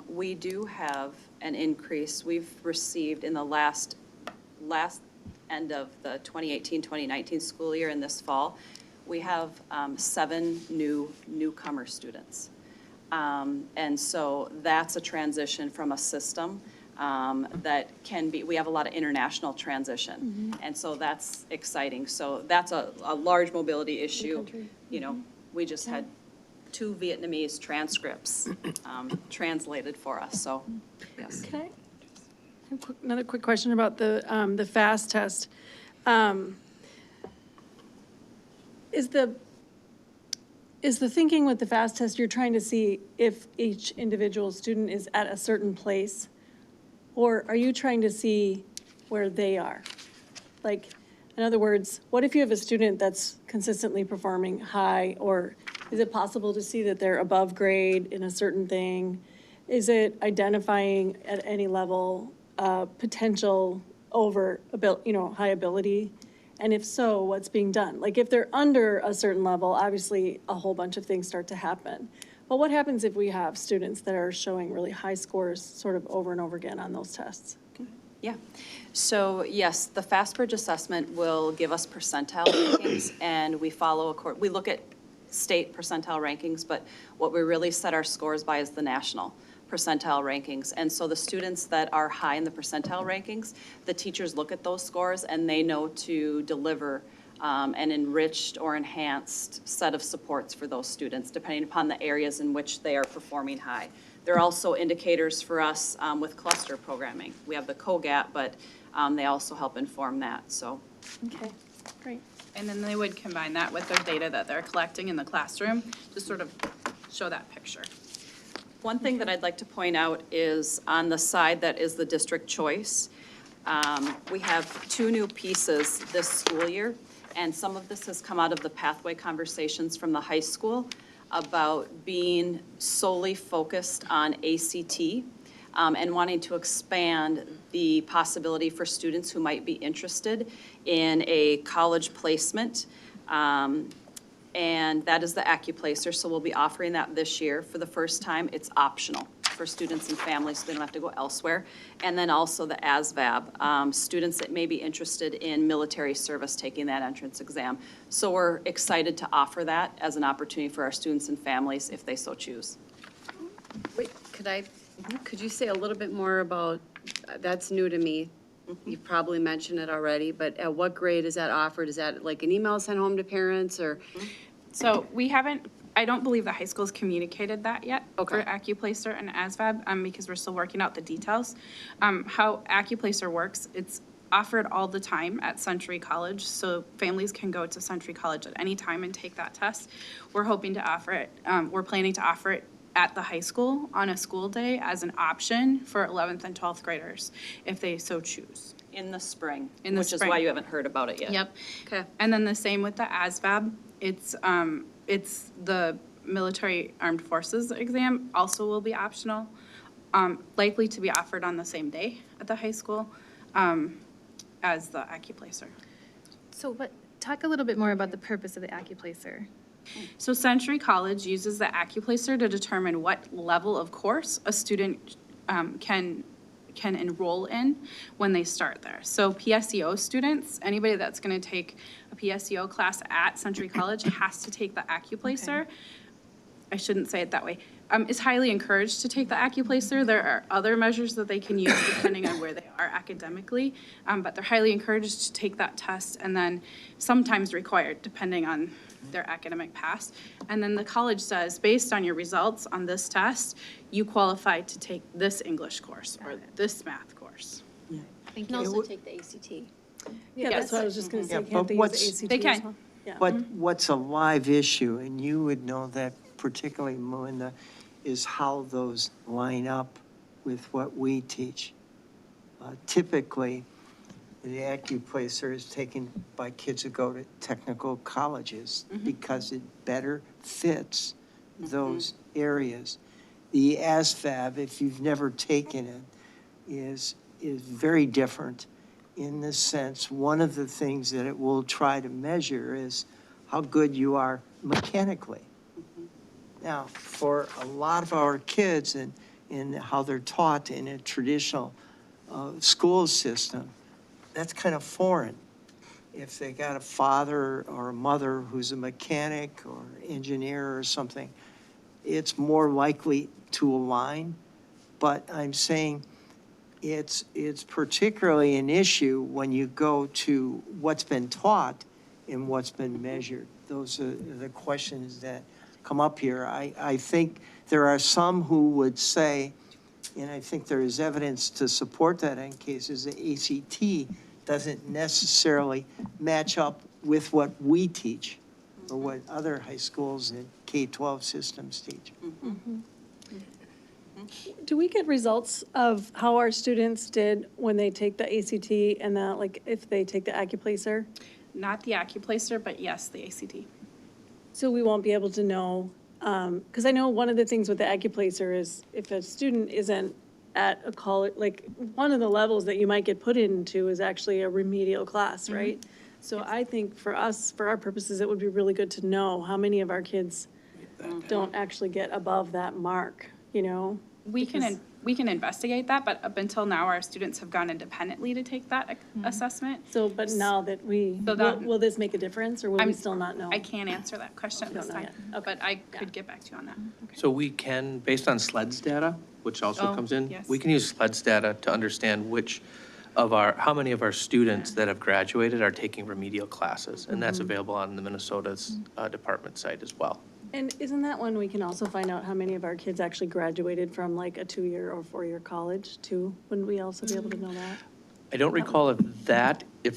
Speaker 4: we do have an increase. We've received in the last end of the 2018-2019 school year in this fall, we have 7 newcomer students. And so that's a transition from a system that can be, we have a lot of international transition. And so that's exciting. So that's a large mobility issue. You know, we just had 2 Vietnamese transcripts translated for us, so, yes.
Speaker 5: Can I have another quick question about the FAST test? Is the thinking with the FAST test, you're trying to see if each individual student is at a certain place? Or are you trying to see where they are? Like, in other words, what if you have a student that's consistently performing high, or is it possible to see that they're above grade in a certain thing? Is it identifying at any level potential over, high ability? And if so, what's being done? Like, if they're under a certain level, obviously a whole bunch of things start to happen. But what happens if we have students that are showing really high scores sort of over and over again on those tests?
Speaker 4: Yeah. So yes, the FastBridge assessment will give us percentile rankings, and we we look at state percentile rankings, but what we really set our scores by is the national percentile rankings. And so the students that are high in the percentile rankings, the teachers look at those scores and they know to deliver an enriched or enhanced set of supports for those students, depending upon the areas in which they are performing high. There are also indicators for us with cluster programming. We have the COGAT, but they also help inform that, so.
Speaker 5: Okay, great.
Speaker 7: And then they would combine that with their data that they're collecting in the classroom to sort of show that picture.
Speaker 4: One thing that I'd like to point out is on the side that is the district choice, we have 2 new pieces this school year, and some of this has come out of the pathway conversations from the high school about being solely focused on ACT and wanting to expand the possibility for students who might be interested in a college placement. And that is the AccuPlacer, so we'll be offering that this year for the first time. It's optional for students and families, so they don't have to go elsewhere. And then also the ASVAB, students that may be interested in military service taking that entrance exam. So we're excited to offer that as an opportunity for our students and families if they so choose.
Speaker 8: Wait, could you say a little bit more about, that's new to me. You've probably mentioned it already, but at what grade is that offered? Is that like an email sent home to parents, or?
Speaker 7: So we haven't, I don't believe the high school's communicated that yet
Speaker 8: Okay.
Speaker 7: for AccuPlacer and ASVAB, because we're still working out the details. How AccuPlacer works, it's offered all the time at Century College, so families can go to Century College at any time and take that test. We're hoping to offer it, we're planning to offer it at the high school on a school day as an option for 11th and 12th graders, if they so choose.
Speaker 4: In the spring,
Speaker 7: In the
Speaker 4: which is
Speaker 7: spring.
Speaker 4: why you haven't heard about it yet.
Speaker 7: Yep.
Speaker 8: Okay.
Speaker 7: And then the same with the ASVAB. It's the Military Armed Forces exam also will be optional, likely to be offered on the same day at the high school as the AccuPlacer.
Speaker 6: So talk a little bit more about the purpose of the AccuPlacer.
Speaker 7: So Century College uses the AccuPlacer to determine what level of course a student can enroll in when they start there. So PSEO students, anybody that's going to take a PSEO class at Century College has to take the AccuPlacer. I shouldn't say it that way. Is highly encouraged to take the AccuPlacer. There are other measures that they can use depending on where they are academically, but they're highly encouraged to take that test, and then sometimes required depending on their academic past. And then the college says, based on your results on this test, you qualify to take this English course or this math course.
Speaker 6: Thank
Speaker 9: can
Speaker 6: you.
Speaker 9: also take the ACT.
Speaker 5: Yeah, that's what I was just gonna say,
Speaker 1: Yeah,
Speaker 5: can't
Speaker 1: but
Speaker 5: they use
Speaker 1: what's-
Speaker 5: the ACT
Speaker 7: They
Speaker 5: as
Speaker 7: can.
Speaker 5: well? Yeah.
Speaker 1: What's a live issue, and you would know that particularly, Melinda, is how those line up with what we teach. Typically, the acuplacer is taken by kids who go to technical colleges because it better fits those areas. The ASVAB, if you've never taken it, is very different in the sense, one of the things that it will try to measure is how good you are mechanically. Now, for a lot of our kids and how they're taught in a traditional school system, that's kind of foreign. If they got a father or a mother who's a mechanic or engineer or something, it's more likely to align. But I'm saying it's particularly an issue when you go to what's been taught and what's been measured. Those are the questions that come up here. I think there are some who would say, and I think there is evidence to support that in cases, the ACT doesn't necessarily match up with what we teach or what other high schools and K-12 systems teach.
Speaker 5: Do we get results of how our students did when they take the ACT and that, like, if they take the acuplacer?
Speaker 7: Not the acuplacer, but yes, the ACT.
Speaker 5: So we won't be able to know, because I know one of the things with the acuplacer is if a student isn't at a college, like, one of the levels that you might get put into is actually a remedial class, right? So I think for us, for our purposes, it would be really good to know how many of our kids don't actually get above that mark, you know?
Speaker 7: We can investigate that, but up until now, our students have gone independently to take that assessment.
Speaker 5: So, but now that
Speaker 7: So that-
Speaker 5: will this make a difference, or will we
Speaker 7: I'm-
Speaker 5: still not know?
Speaker 7: I can't answer that question at
Speaker 5: You
Speaker 7: this
Speaker 5: don't know
Speaker 7: time,
Speaker 5: yet.
Speaker 7: but I could get back to you on that.
Speaker 3: So we can, based on SLEDS data, which also
Speaker 7: Oh,
Speaker 3: comes in,
Speaker 7: yes.
Speaker 3: we can use SLEDS data to understand how many of our students that have graduated are taking remedial classes. And that's available on the Minnesota's department site as well.
Speaker 5: And isn't that when we can also find out how many of our kids actually graduated from like a 2-year or 4-year college too? Wouldn't we also be able to know that?
Speaker 3: I don't recall if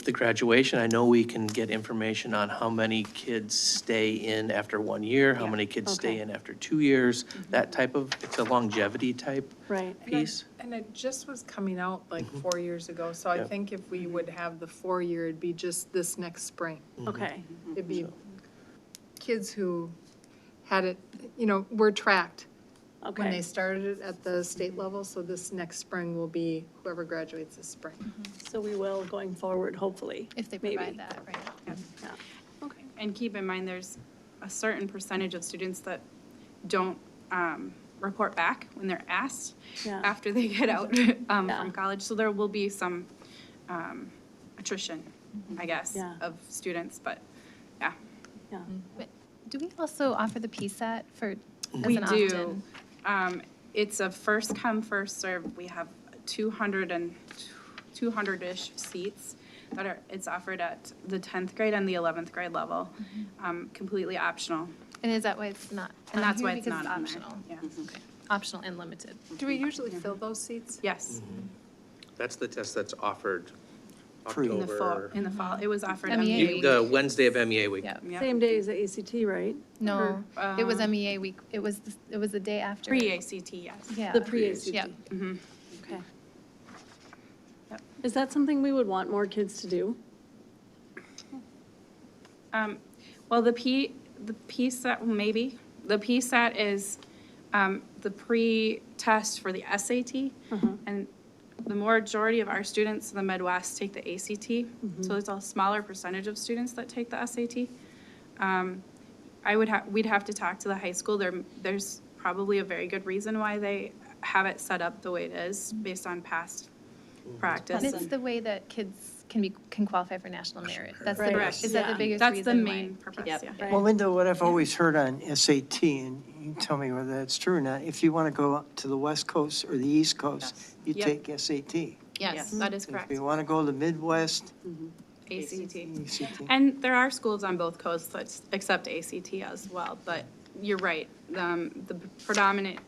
Speaker 3: the graduation, I know we can get information on how many kids stay in after 1 year, how many kids stay
Speaker 5: Okay.
Speaker 3: in after 2 years, that type of, it's a longevity type
Speaker 5: Right.
Speaker 3: piece.
Speaker 2: And it just was coming out like 4 years ago, so I
Speaker 3: Yep.
Speaker 2: think if we would have the 4-year, it'd be just this next spring.
Speaker 5: Okay.
Speaker 2: It'd be kids who had it, were tracked when they
Speaker 5: Okay.
Speaker 2: started it at the state level, so this next spring will be whoever graduates this spring.
Speaker 5: So we will going forward, hopefully.
Speaker 6: If they
Speaker 5: maybe.
Speaker 6: provide that, right?
Speaker 5: Yeah. Okay.
Speaker 7: And keep in mind, there's a certain percentage of students that don't report back when they're asked
Speaker 5: Yeah.
Speaker 7: after they get out
Speaker 5: Yeah.
Speaker 7: from college. So there will be some attrition, I guess,
Speaker 5: Yeah.
Speaker 7: of students, but yeah.
Speaker 5: Yeah.
Speaker 6: But do we also offer the PSAT for, as
Speaker 7: We
Speaker 6: an
Speaker 7: do.
Speaker 6: opt-in?
Speaker 7: It's a first come, first served. We have 200-ish seats that it's offered at the 10th grade and the 11th grade level, completely optional.
Speaker 6: And is that why it's not?
Speaker 7: And
Speaker 6: on
Speaker 7: that's
Speaker 6: here?
Speaker 7: why it's
Speaker 6: Because
Speaker 7: not on there.
Speaker 6: optional.
Speaker 7: Yeah.
Speaker 6: Okay. Optional and limited.
Speaker 2: Do we usually fill those seats?
Speaker 7: Yes,
Speaker 3: That's the test that's offered
Speaker 1: Pre.
Speaker 7: in the fall,
Speaker 3: October.
Speaker 7: in the fall. It was offered.
Speaker 6: MEA
Speaker 7: MEA
Speaker 6: week.
Speaker 3: The Wednesday of MEA week.
Speaker 6: Yeah.
Speaker 7: Yeah.
Speaker 5: Same day as the ACT, right?
Speaker 6: No, it was MEA week. It was the day after.
Speaker 7: Pre-ACT, yes.
Speaker 6: Yeah.
Speaker 5: The pre-ACT.
Speaker 6: Yep.
Speaker 5: Okay.
Speaker 7: Yep.
Speaker 5: Is that something we would want more kids to do?
Speaker 7: Well, the PSAT, maybe. The PSAT is the pre-test for the SAT. And the majority of our students in the Midwest take the ACT. So there's a smaller percentage of students that take the SAT. We'd have to talk to the high school. There's probably a very good reason why they have it set up the way it is, based on past practice.
Speaker 6: And it's the way that kids can qualify for national merit. That's the,
Speaker 5: Right.
Speaker 6: is that the
Speaker 5: Yeah.
Speaker 6: biggest
Speaker 7: That's
Speaker 6: reason
Speaker 7: the
Speaker 6: why?
Speaker 7: main purpose, yeah.
Speaker 5: Right.
Speaker 1: Well, Linda, what I've always heard on SAT, and you can tell me whether that's true or not, if you want to go up to the West Coast or the East Coast, you
Speaker 7: Yep.
Speaker 1: take SAT.
Speaker 7: Yes, that is correct.
Speaker 1: If you want to go to the Midwest,
Speaker 7: ACT.
Speaker 1: ACT.
Speaker 7: And there are schools on both coasts that accept ACT as well, but you're right. The predominant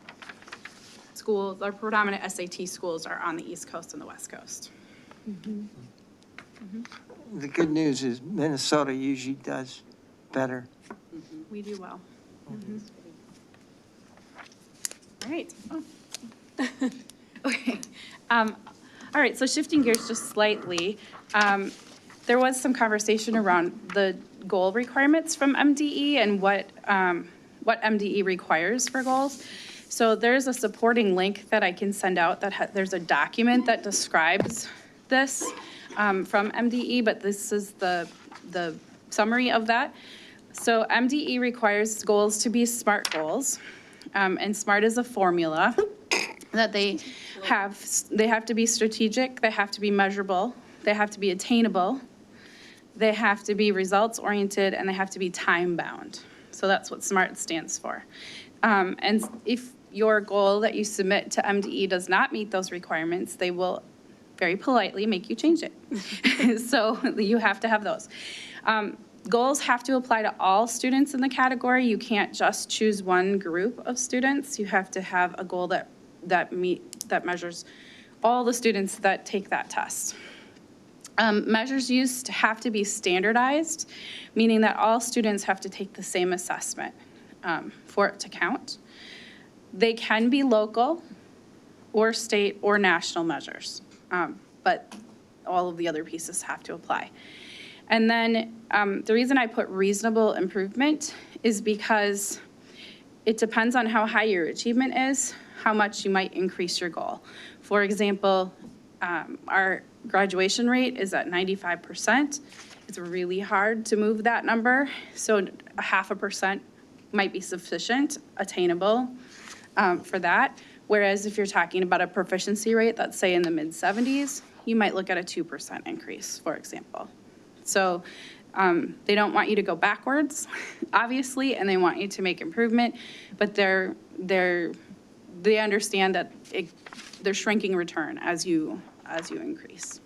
Speaker 7: schools, our predominant SAT schools are on the East Coast and the West Coast.
Speaker 1: the good news is Minnesota usually does better.
Speaker 7: We do well. All right. Okay. All right, so shifting gears just slightly, there was some conversation around the goal requirements from MDE and what MDE requires for goals. So there's a supporting link that I can send out there's a document that describes this from MDE, but this is the summary of that. So MDE requires goals to be SMART goals, and SMART is a formula that they have to be strategic, they have to be measurable, they have to be attainable, they have to be results-oriented, and they have to be time-bound. So that's what SMART stands for. And if your goal that you submit to MDE does not meet those requirements, they will very politely make you change it. So you have to have those. Goals have to apply to all students in the category. You can't just choose one group of students. You have to have a goal that measures all the students that take that test. Measures used have to be standardized, meaning that all students have to take the same assessment for it to count. They can be local or state or national measures, but all of the other pieces have to apply. And then the reason I put reasonable improvement is because it depends on how high your achievement is, how much you might increase your goal. For example, our graduation rate is at 95%. It's really hard to move that number, so a 0.5% might be sufficient, attainable for that. Whereas if you're talking about a proficiency rate that's say in the mid-70s, you might look at a 2% increase, for example. So they don't want you to go backwards, obviously, and they want you to make improvement, but they understand that they're shrinking return as you increase.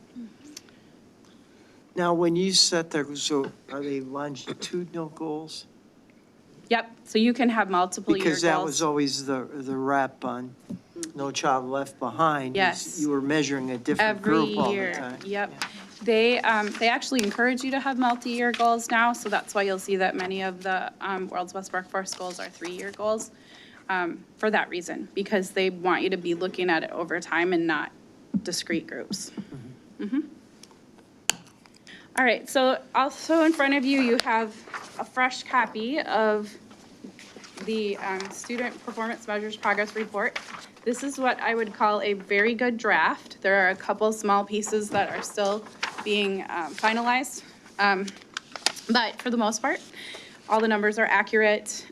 Speaker 1: Now, when you set those, so are they longitudinal goals?
Speaker 7: Yep, so you can have multiple year goals.
Speaker 1: Because that was always the rep on No Child Left Behind.
Speaker 7: Yes.
Speaker 1: You were measuring a different group all the time.
Speaker 7: Yep. Yeah. They actually encourage you to have multi-year goals now, so that's why you'll see that many of the World's Best Workforce goals are 3-year goals for that reason, because they want you to be looking at it over time and not discrete groups. Mm-hmm. All right, so also in front of you, you have a fresh copy of the Student Performance Measures Progress Report. This is what I would call a very good draft. There are a couple small pieces that are still being finalized, but for the most part, all the numbers are accurate.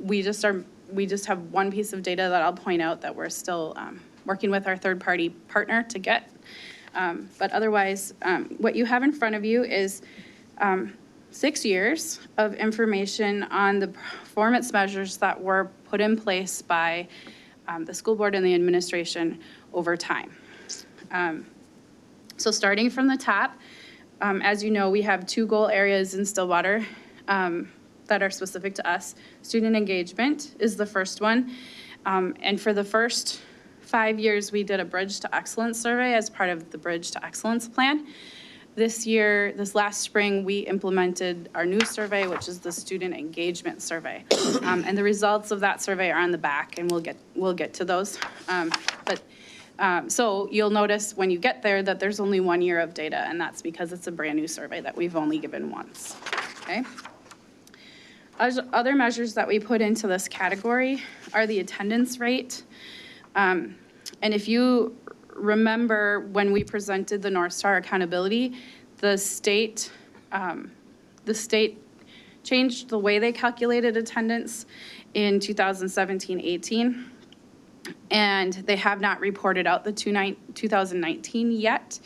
Speaker 7: We just have one piece of data that I'll point out that we're still working with our third-party partner to get. But otherwise, what you have in front of you is 6 years of information on the performance measures that were put in place by the school board and the administration over time. So starting from the top, as you know, we have 2 goal areas in Stillwater that are specific to us. Student engagement is the first one. And for the first 5 years, we did a Bridge to Excellence survey as part of the Bridge to Excellence plan. This last spring, we implemented our new survey, which is the student engagement survey. And the results of that survey are on the back, and we'll get to those. So you'll notice when you get there that there's only 1 year of data, and that's because it's a brand new survey that we've only given once, okay? Other measures that we put into this category are the attendance rate. And if you remember when we presented the North Star accountability, the state changed the way they calculated attendance in 2017-18. And they have not reported out the 2019 yet,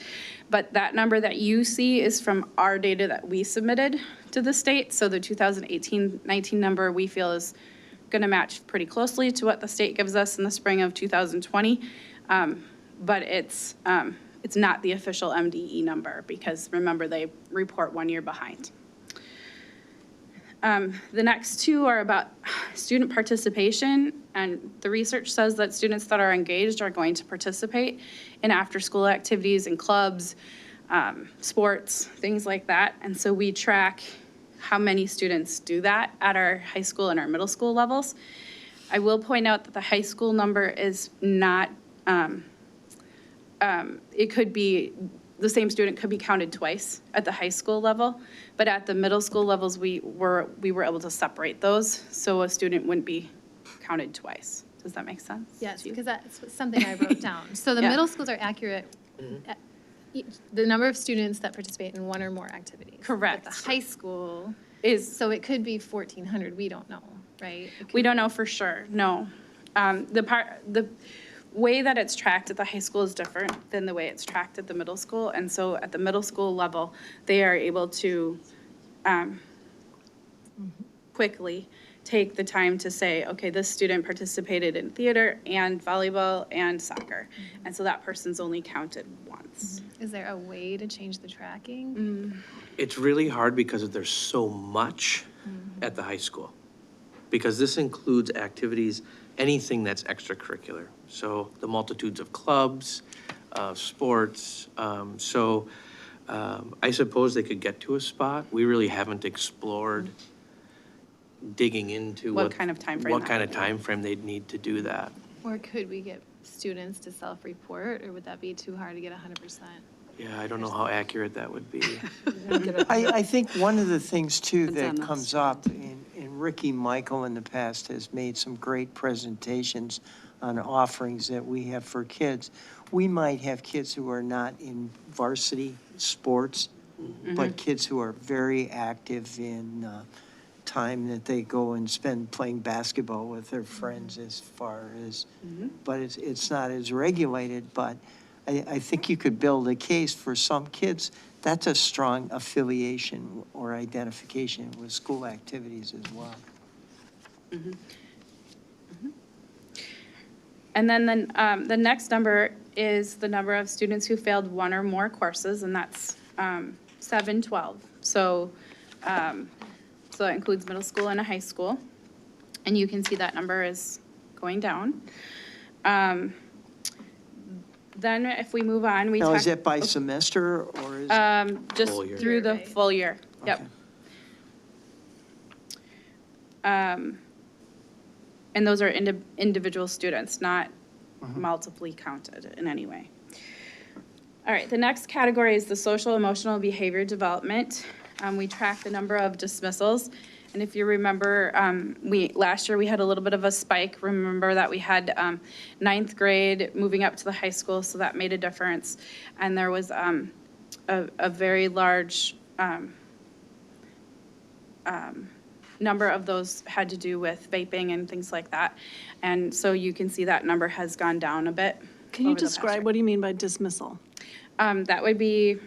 Speaker 7: but that number that you see is from our data that we submitted to the state. So the 2018-19 number we feel is going to match pretty closely to what the state gives us in the spring of 2020, but it's not the official MDE number because remember they report 1 year behind. The next 2 are about student participation, and the research says that students that are engaged are going to participate in after-school activities and clubs, sports, things like that. And so we track how many students do that at our high school and our middle school levels. I will point out that the high school number is not, it could be, the same student could be counted twice at the high school level, but at the middle school levels, we were able to separate those, so a student wouldn't be counted twice. Does that make sense?
Speaker 6: Yes, because that's something I wrote down. So the
Speaker 7: Yeah.
Speaker 6: middle schools are accurate, at the number of students that participate in one or more activities.
Speaker 7: Correct.
Speaker 6: But the high school,
Speaker 7: So
Speaker 6: it could be 1,400, we don't know, right? It could
Speaker 7: we don't
Speaker 6: be-
Speaker 7: know for sure, no. The way that it's tracked at the high school is different than the way it's tracked at the middle school. And so at the middle school level, they are able to quickly take the time to say, okay, this student participated in theater and volleyball and soccer. And so that person's only counted once.
Speaker 6: Is there a way to change the tracking?
Speaker 3: It's really hard because there's so much at the high school. Because this includes activities, anything that's extracurricular. So the multitudes of clubs, sports. I suppose they could get to a spot. We really haven't explored digging into
Speaker 7: What kind of timeframe
Speaker 3: what
Speaker 7: that
Speaker 3: kind
Speaker 7: would
Speaker 3: of
Speaker 7: be.
Speaker 3: timeframe they'd need to do that.
Speaker 6: Or could we get students to self-report, or would that be too hard to get 100%?
Speaker 3: Yeah, I don't know how accurate that would be.
Speaker 1: I think one of the things too
Speaker 8: Depends
Speaker 1: that
Speaker 8: on
Speaker 1: comes
Speaker 8: us.
Speaker 1: up, and Ricky Michael in the past has made some great presentations on offerings that we have for kids. We might have kids who are not in varsity sports, but kids who are very active in time that they go and spend playing basketball with their friends as far as, but it's not as regulated, but I think you could build a case for some kids, that's a strong affiliation or identification with school activities as well.
Speaker 7: And then the next number is the number of students who failed one or more courses, and that's 712. So that includes middle school and a high school. And you can see that number is going down. Then if we move on, we
Speaker 1: Now,
Speaker 7: talk.
Speaker 1: is it by semester or is?
Speaker 7: Just
Speaker 3: Full year.
Speaker 7: through the
Speaker 6: Right.
Speaker 7: full year, yep.
Speaker 1: Okay.
Speaker 7: And those are individual students, not multiply counted in any way. All right, the next category is the social, emotional, behavior development. We track the number of dismissals. And if you remember, last year we had a little bit of a spike. Remember that we had ninth grade moving up to the high school, so that made a difference. And there was a very large number of those had to do with vaping and things like that. And so you can see that number has gone down a bit.
Speaker 5: Can you
Speaker 7: over the past
Speaker 5: describe,
Speaker 7: year.
Speaker 5: what do you mean by dismissal?
Speaker 7: That would be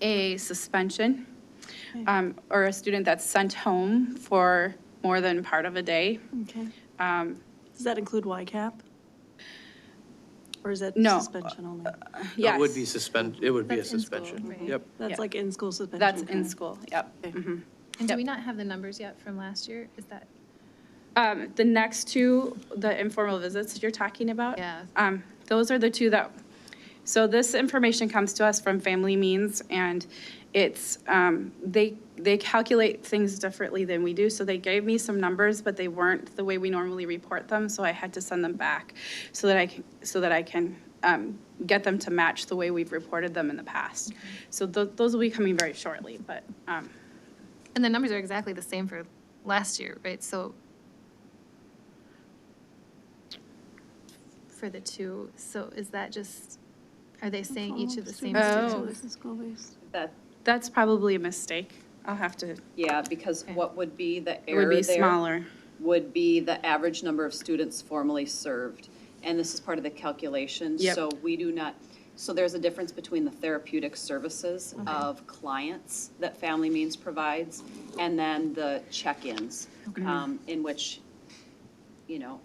Speaker 7: a suspension, or a student that's sent home for more than part of a day.
Speaker 5: Okay. Does that include YCAP? Or is that
Speaker 7: No.
Speaker 5: suspension only?
Speaker 7: Yes.
Speaker 3: It would be it would be a
Speaker 6: That's in school,
Speaker 3: suspension.
Speaker 6: right?
Speaker 3: Yep.
Speaker 5: That's
Speaker 7: Yeah.
Speaker 5: like in-school suspension?
Speaker 7: That's in
Speaker 5: okay.
Speaker 7: school, yep. Mhm.
Speaker 6: And do
Speaker 7: Yep.
Speaker 6: we not have the numbers yet from last year? Is that,
Speaker 7: The next two, the informal visits that you're talking about.
Speaker 6: Yeah.
Speaker 7: Those are the two that, so this information comes to us from Family Means, and it's, they calculate things differently than we do, so they gave me some numbers, but they weren't the way we normally report them, so I had to send them back so that I can get them to match the way we've reported them in the past. So those will be coming very shortly, but,
Speaker 6: and the numbers are exactly the same for last year, right? So for the two, so is that just, are they saying each of the same
Speaker 7: Oh.
Speaker 6: students?
Speaker 5: School-based.
Speaker 7: that's probably a mistake. I'll have to,
Speaker 8: Yeah, because what would be the
Speaker 7: it would
Speaker 8: error
Speaker 7: be
Speaker 8: there?
Speaker 7: smaller.
Speaker 8: Would be the average number of students formally served. And this is part of the calculation.
Speaker 7: Yep.
Speaker 8: So we do not, so there's a difference between the therapeutic services of clients that Family Means provides and then the check-ins, in which,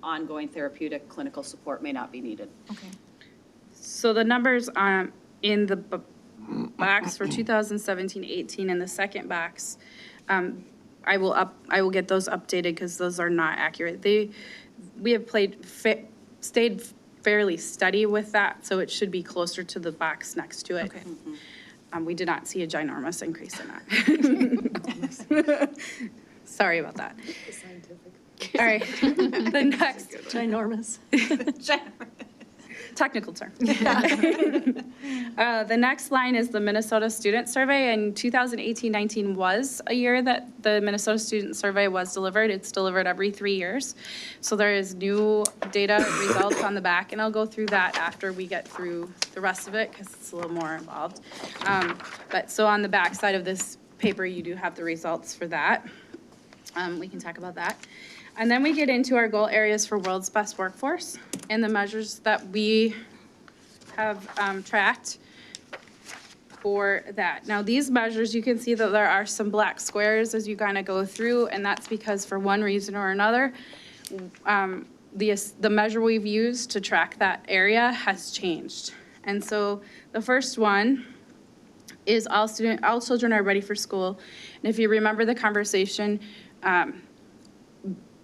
Speaker 8: ongoing therapeutic clinical support may not be needed.
Speaker 6: Okay.
Speaker 7: So the numbers in the box for 2017-18 and the second box, I will get those updated because those are not accurate. We have stayed fairly steady with that, so it should be closer to the box next to it.
Speaker 6: Okay.
Speaker 7: We did not see a ginormous increase in that. Sorry about that. All right, the next.
Speaker 5: Ginormous.
Speaker 7: Technical term. The next line is the Minnesota Student Survey, and 2018-19 was a year that the Minnesota Student Survey was delivered. It's delivered every 3 years. So there is new data results on the back, and I'll go through that after we get through the rest of it, because it's a little more involved. But so on the back side of this paper, you do have the results for that. We can talk about that. And then we get into our goal areas for world's best workforce and the measures that we have tracked for that. Now, these measures, you can see that there are some black squares as you kind of go through, and that's because for one reason or another, the measure we've used to track that area has changed. And so the first one is all children are ready for school. And if you remember the conversation,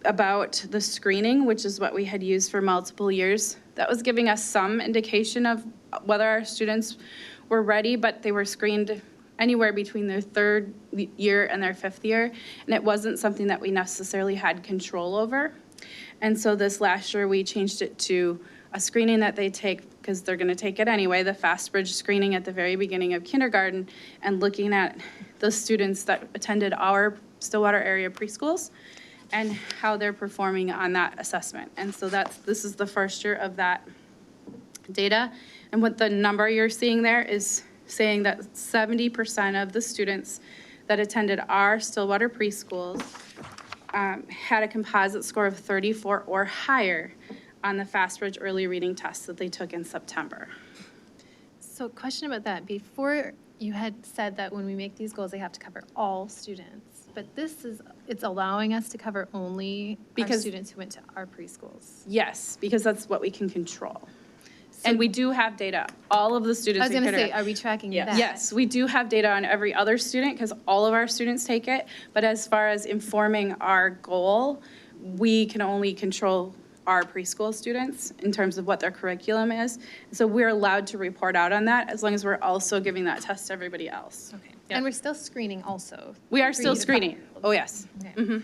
Speaker 7: about the screening, which is what we had used for multiple years. That was giving us some indication of whether our students were ready, but they were screened anywhere between their 3rd year and their 5th year, and it wasn't something that we necessarily had control over. And so this last year, we changed it to a screening that they take, because they're gonna take it anyway, the FastBridge screening at the very beginning of kindergarten, and looking at the students that attended our Stillwater area preschools and how they're performing on that assessment. And so this is the first year of that data. And what the number you're seeing there is saying that 70% of the students that attended our Stillwater preschools had a composite score of 34 or higher on the FastBridge early reading test that they took in September.
Speaker 6: So question about that. Before you had said that when we make these goals, they have to cover all students. But it's allowing us to cover only our students who went to our preschools.
Speaker 7: Yes, because that's what we can control. And we do have data. All of the students.
Speaker 6: I was going to say, are we tracking that?
Speaker 7: Yes, we do have data on every other student because all of our students take it. But as far as informing our goal, we can only control our preschool students in terms of what their curriculum is. So we're allowed to report out on that as long as we're also giving that test to everybody else.
Speaker 6: Okay.
Speaker 7: Yep.
Speaker 6: And we're still screening also.
Speaker 7: We are
Speaker 6: 3
Speaker 7: still
Speaker 6: to 5.
Speaker 7: screening. Oh, yes.
Speaker 6: Okay.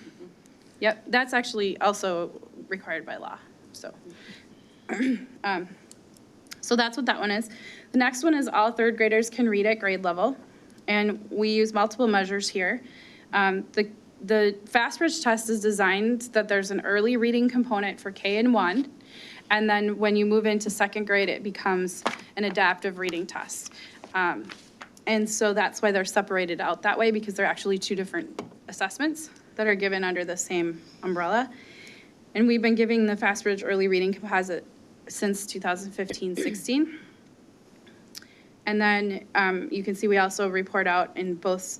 Speaker 7: Yep, that's actually also required by law, so. So that's what that one is. The next one is all 3rd graders can read at grade level, and we use multiple measures here. The FastBridge test is designed that there's an early reading component for K and 1, and then when you move into 2nd grade, it becomes an adaptive reading test. And so that's why they're separated out that way, because they're actually 2 different assessments that are given under the same umbrella. And we've been giving the FastBridge early reading composite since 2015-16. And then you can see we also report out in both,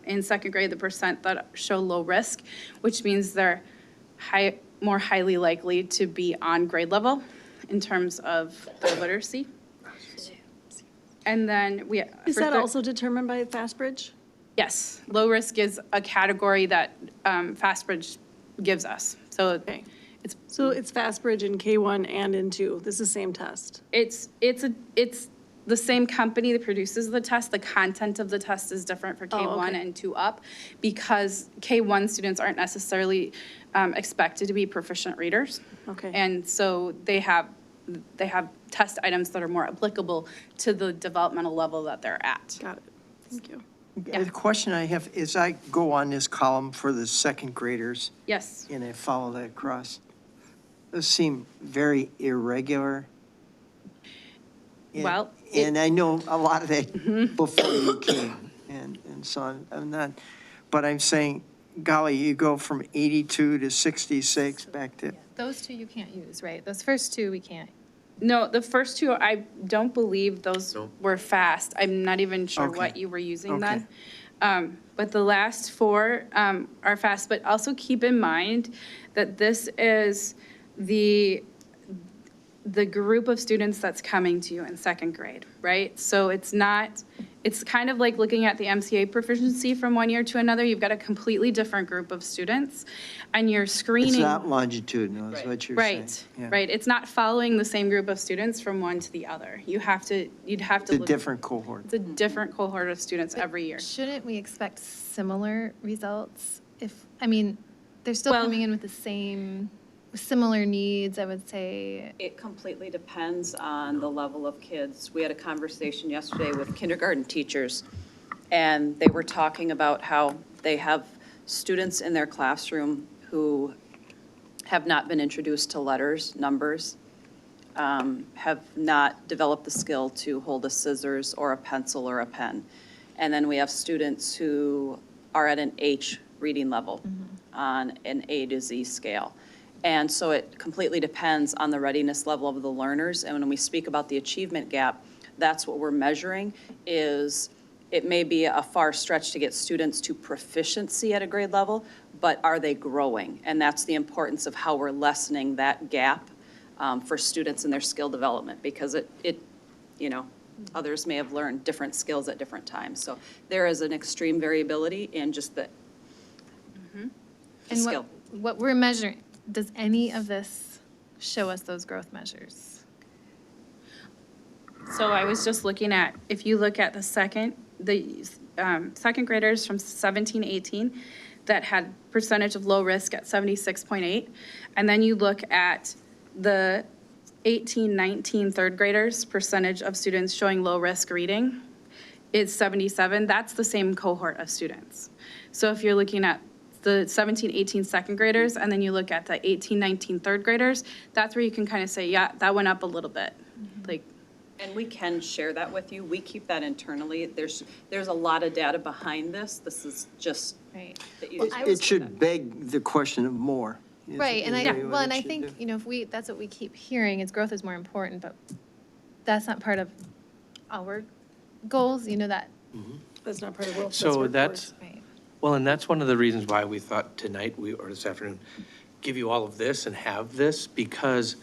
Speaker 7: in 2nd grade, the percent that show low risk, which means they're more highly likely to be on grade level in terms of their literacy. And then
Speaker 5: Is that also determined by FastBridge?
Speaker 7: Yes, low risk is a category that FastBridge gives us. So
Speaker 5: Okay. So it's FastBridge in K1 and in 2. This is the same test.
Speaker 7: it's the same company that produces the test. The content of the test is different for K1
Speaker 5: okay.
Speaker 7: and 2 up, because K1 students aren't necessarily expected to be proficient readers.
Speaker 5: Okay.
Speaker 7: And so they have test items that are more applicable to the developmental level that they're at.
Speaker 5: Got it. Thank you.
Speaker 1: The question I have is I go on this column for the 2nd graders
Speaker 7: Yes.
Speaker 1: and I follow that across. Those seem very irregular. And-
Speaker 7: Well,
Speaker 1: And I know a lot of that before you came, and so I'm not, but I'm saying, golly, you go from 82 to 66 back to,
Speaker 6: Those 2 you can't use, right? Those first 2 we can't.
Speaker 7: No, the first 2, I don't believe those were fast. I'm not even sure
Speaker 1: Okay.
Speaker 7: what you were using
Speaker 1: Okay.
Speaker 7: then. But the last 4 are fast, but also keep in mind that this is the group of students that's coming to you in 2nd grade, right? So it's not it's kind of like looking at the MCA proficiency from one year to another. You've got a completely different group of students, and you're screening.
Speaker 1: It's not longitudinal, is what you're saying.
Speaker 7: Right,
Speaker 1: Yeah.
Speaker 7: right. It's not following the same group of students from one to the other. You'd have to
Speaker 1: It's a
Speaker 7: look.
Speaker 1: different cohort.
Speaker 7: It's a different cohort of students every year.
Speaker 6: Shouldn't we expect similar results if, I mean, they're still
Speaker 7: Well-
Speaker 6: coming in with the same, similar needs, I would say.
Speaker 4: It completely depends on the level of kids. We had a conversation yesterday with kindergarten teachers, and they were talking about how they have students in their classroom who have not been introduced to letters, numbers, have not developed the skill to hold a scissors or a pencil or a pen. And then we have students who are at an H reading level on an A to Z scale. And so it completely depends on the readiness level of the learners. And when we speak about the achievement gap, that's what we're measuring is it may be a far stretch to get students to proficiency at a grade level, but are they growing? And that's the importance of how we're lessening that gap for students in their skill development, because others may have learned different skills at different times. So there is an extreme variability in just the
Speaker 6: And
Speaker 4: skill.
Speaker 6: what we're measuring, does any of this show us those growth measures?
Speaker 7: So I was just looking at, if you look at the second graders from 17, 18 that had percentage of low risk at 76.8, and then you look at the 18, 19 third graders, percentage of students showing low risk reading is 77. That's the same cohort of students. So if you're looking at the 17, 18 second graders, and then you look at the 18, 19 third graders, that's where you can kind of say, yeah, that went up a little bit. Like,
Speaker 4: And we can share that with you. We keep that internally. There's a lot of data behind this. This is just.
Speaker 6: Right.
Speaker 4: that you-
Speaker 1: It should beg the question of more. is-
Speaker 6: Right, and
Speaker 1: is
Speaker 6: I,
Speaker 1: really what
Speaker 6: well,
Speaker 1: it
Speaker 6: and I
Speaker 1: should
Speaker 6: think,
Speaker 1: do.
Speaker 6: if that's what we keep hearing, is growth is more important, but that's not part of our goals, that,
Speaker 5: That's not part of Will.
Speaker 3: So that's,
Speaker 6: right.
Speaker 3: well, and that's one of the reasons why we thought tonight, or this afternoon, give you all of this and have this, because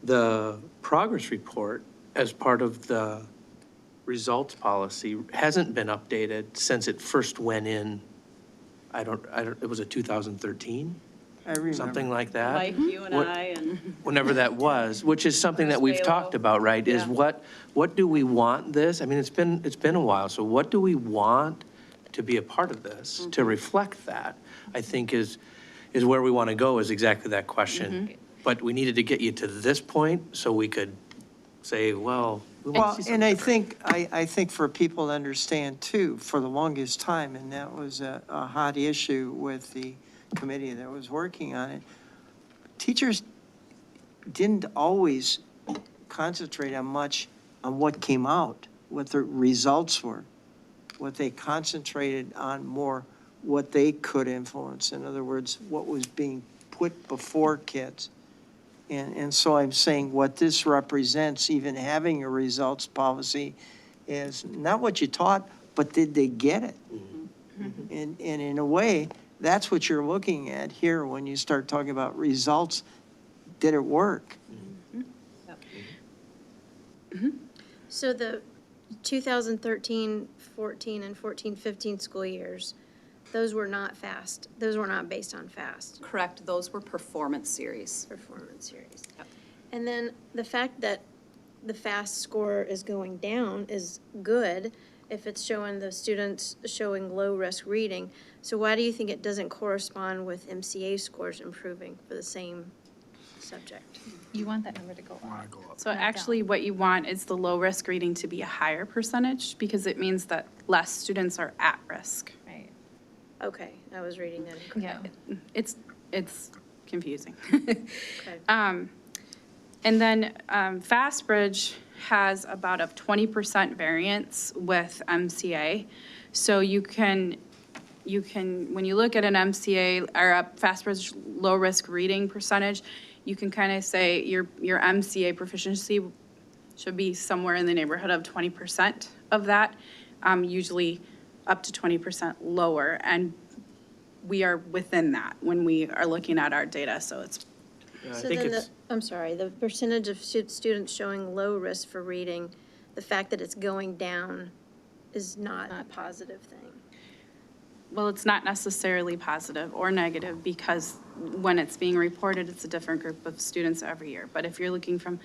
Speaker 3: the progress report as part of the results policy hasn't been updated since it first went in, it was a 2013,
Speaker 1: I remember.
Speaker 3: something like that.
Speaker 4: Mike, you and
Speaker 3: What-
Speaker 4: I, and
Speaker 3: Whenever that was, which is something that we've
Speaker 4: Chris
Speaker 3: talked
Speaker 4: Balo.
Speaker 3: about, right? Is
Speaker 4: Yeah.
Speaker 3: what do we want this? I mean, it's been a while, so what do we want to be a part of this, to reflect that? I think is where we want to go, is exactly that question. But we needed to get you to this point so we could say, well, we want
Speaker 1: Well,
Speaker 3: to see
Speaker 1: and
Speaker 3: something
Speaker 1: I
Speaker 3: different.
Speaker 1: think for people to understand too, for the longest time, and that was a hot issue with the committee that was working on it, teachers didn't always concentrate on much on what came out, what the results were. What they concentrated on more, what they could influence. In other words, what was being put before kids. And so I'm saying what this represents, even having a results policy, is not what you taught, but did they get it? And in a way, that's what you're looking at here when you start talking about results. Did it work?
Speaker 9: So the 2013, 14, and 14, 15 school years, those were not FAST. Those were not based on FAST
Speaker 4: correct, those were performance series.
Speaker 9: performance series. And then the fact that the FAST score is going down is good if it's showing the students showing low-risk reading. So why do you think it doesn't correspond with MCA scores improving for the same subject?
Speaker 6: You want that number to go up.
Speaker 7: so
Speaker 6: Not
Speaker 7: actually
Speaker 6: down.
Speaker 7: what you want is the low risk reading to be a higher percentage, because it means that less students are at risk.
Speaker 6: Right,
Speaker 9: Okay, I was reading that
Speaker 6: yeah.
Speaker 9: incorrectly.
Speaker 7: It's confusing.
Speaker 9: Okay.
Speaker 7: And then FastBridge has about a 20% variance with MCA. So you can, when you look at an MCA or a FastBridge low-risk reading percentage, you can kind of say your MCA proficiency should be somewhere in the neighborhood of 20% of that, usually up to 20% lower. And we are within that when we are looking at our data, so it's
Speaker 3: I
Speaker 9: So
Speaker 3: think
Speaker 9: then
Speaker 3: it's,
Speaker 9: I'm sorry, the percentage of students showing low risk for reading, the fact that it's going down is not a positive thing.
Speaker 7: Well, it's not necessarily positive or negative because when it's being reported, it's a different group of students every year. But if you're looking from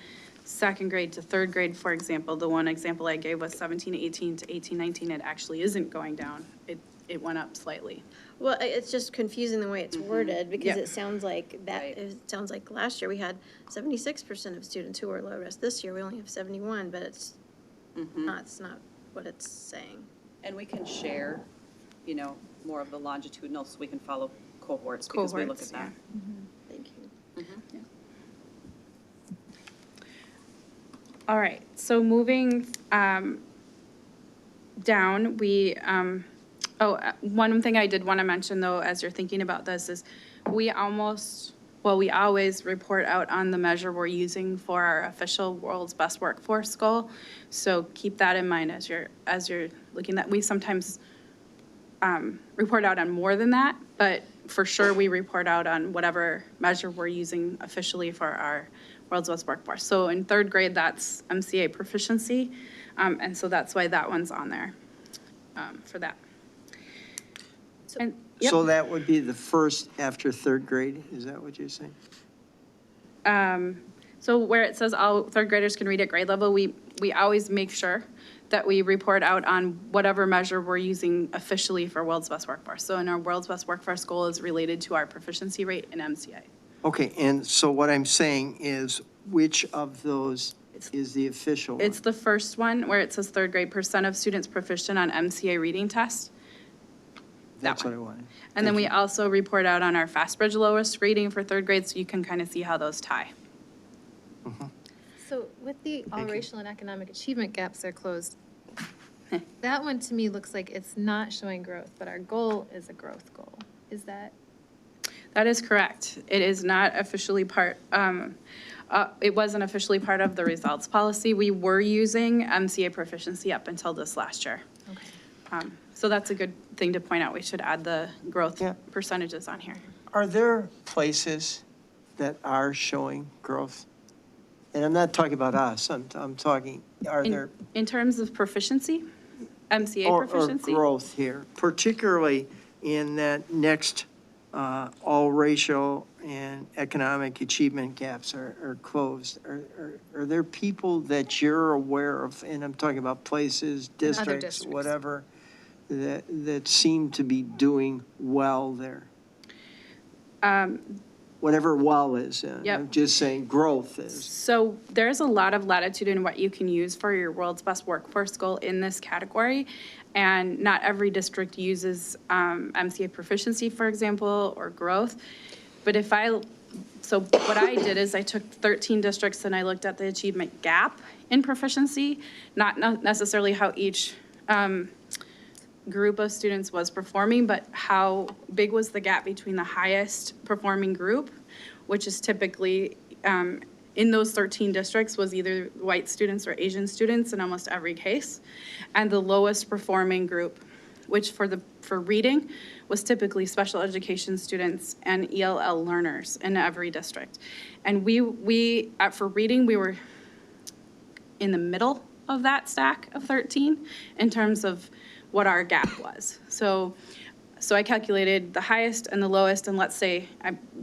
Speaker 7: second grade to third grade, for example, the one example I gave was 17-18 to 18-19, it actually isn't going down. It went up slightly.
Speaker 9: Well, it's just confusing the way it's worded, because
Speaker 7: Yep.
Speaker 9: it sounds like that,
Speaker 4: Right.
Speaker 9: it sounds like last year we had 76% of students who were low risk. This year we only have 71, but it's not what it's saying.
Speaker 4: And we can share, you know, more of the longitudinal so we can follow cohorts because we look at
Speaker 7: Cohorts,
Speaker 4: that.
Speaker 9: Thank you.
Speaker 7: All right, so moving down, one thing I did want to mention though, as you're thinking about this is we always report out on the measure we're using for our official World's Best Workforce goal. So keep that in mind as you're looking at, we sometimes report out on more than that, but for sure we report out on whatever measure we're using officially for our World's Best Workforce. So in third grade, that's MCA proficiency, and so that's why that one's on there for that. And, yep.
Speaker 1: So that would be the first after third grade, is that what you're saying?
Speaker 7: So where it says all third graders can read at grade level, we always make sure that we report out on whatever measure we're using officially for World's Best Workforce. So in our World's Best Workforce goal is related to our proficiency rate in MCA.
Speaker 1: Okay, and so what I'm saying is, which of those is the official one?
Speaker 7: It's the first one where it says third grade % of students proficient on MCA reading test.
Speaker 1: That's
Speaker 7: one.
Speaker 1: what I wanted.
Speaker 7: And then
Speaker 1: Thank
Speaker 7: we
Speaker 1: you.
Speaker 7: also report out on our FastBridge lowest reading for third grade, so you can kind of see how those tie.
Speaker 6: So with the all
Speaker 1: Thank you.
Speaker 6: racial and economic achievement gaps are closed, that one to me looks like it's not showing growth, but our goal is a growth goal. Is that?
Speaker 7: That is correct. It is not officially it wasn't officially part of the results policy. We were using MCA proficiency up until this last year.
Speaker 6: Okay.
Speaker 7: So that's a good thing to point out. We should add the growth
Speaker 1: Yeah.
Speaker 7: percentages on here.
Speaker 1: Are there places that are showing growth? And I'm not talking about us, I'm talking, are there?
Speaker 7: In terms of proficiency, MCA
Speaker 1: Or
Speaker 7: proficiency?
Speaker 1: growth here, particularly in that next, all racial and economic achievement gaps are closed. Are there people that you're aware of, and I'm talking about places, districts,
Speaker 6: districts.
Speaker 1: whatever, that seem to be doing well there? Whatever well is,
Speaker 7: Yep.
Speaker 1: I'm just saying growth is.
Speaker 7: So there's a lot of latitude in what you can use for your World's Best Workforce goal in this category. And not every district uses MCA proficiency, for example, or growth. But so what I did is I took 13 districts and I looked at the achievement gap in proficiency, not necessarily how each group of students was performing, but how big was the gap between the highest performing group, which is typically in those 13 districts was either white students or Asian students in almost every case, and the lowest performing group, which for reading was typically special education students and ELL learners in every district. And for reading, we were in the middle of that stack of 13 in terms of what our gap was. So I calculated the highest and the lowest, and let's say,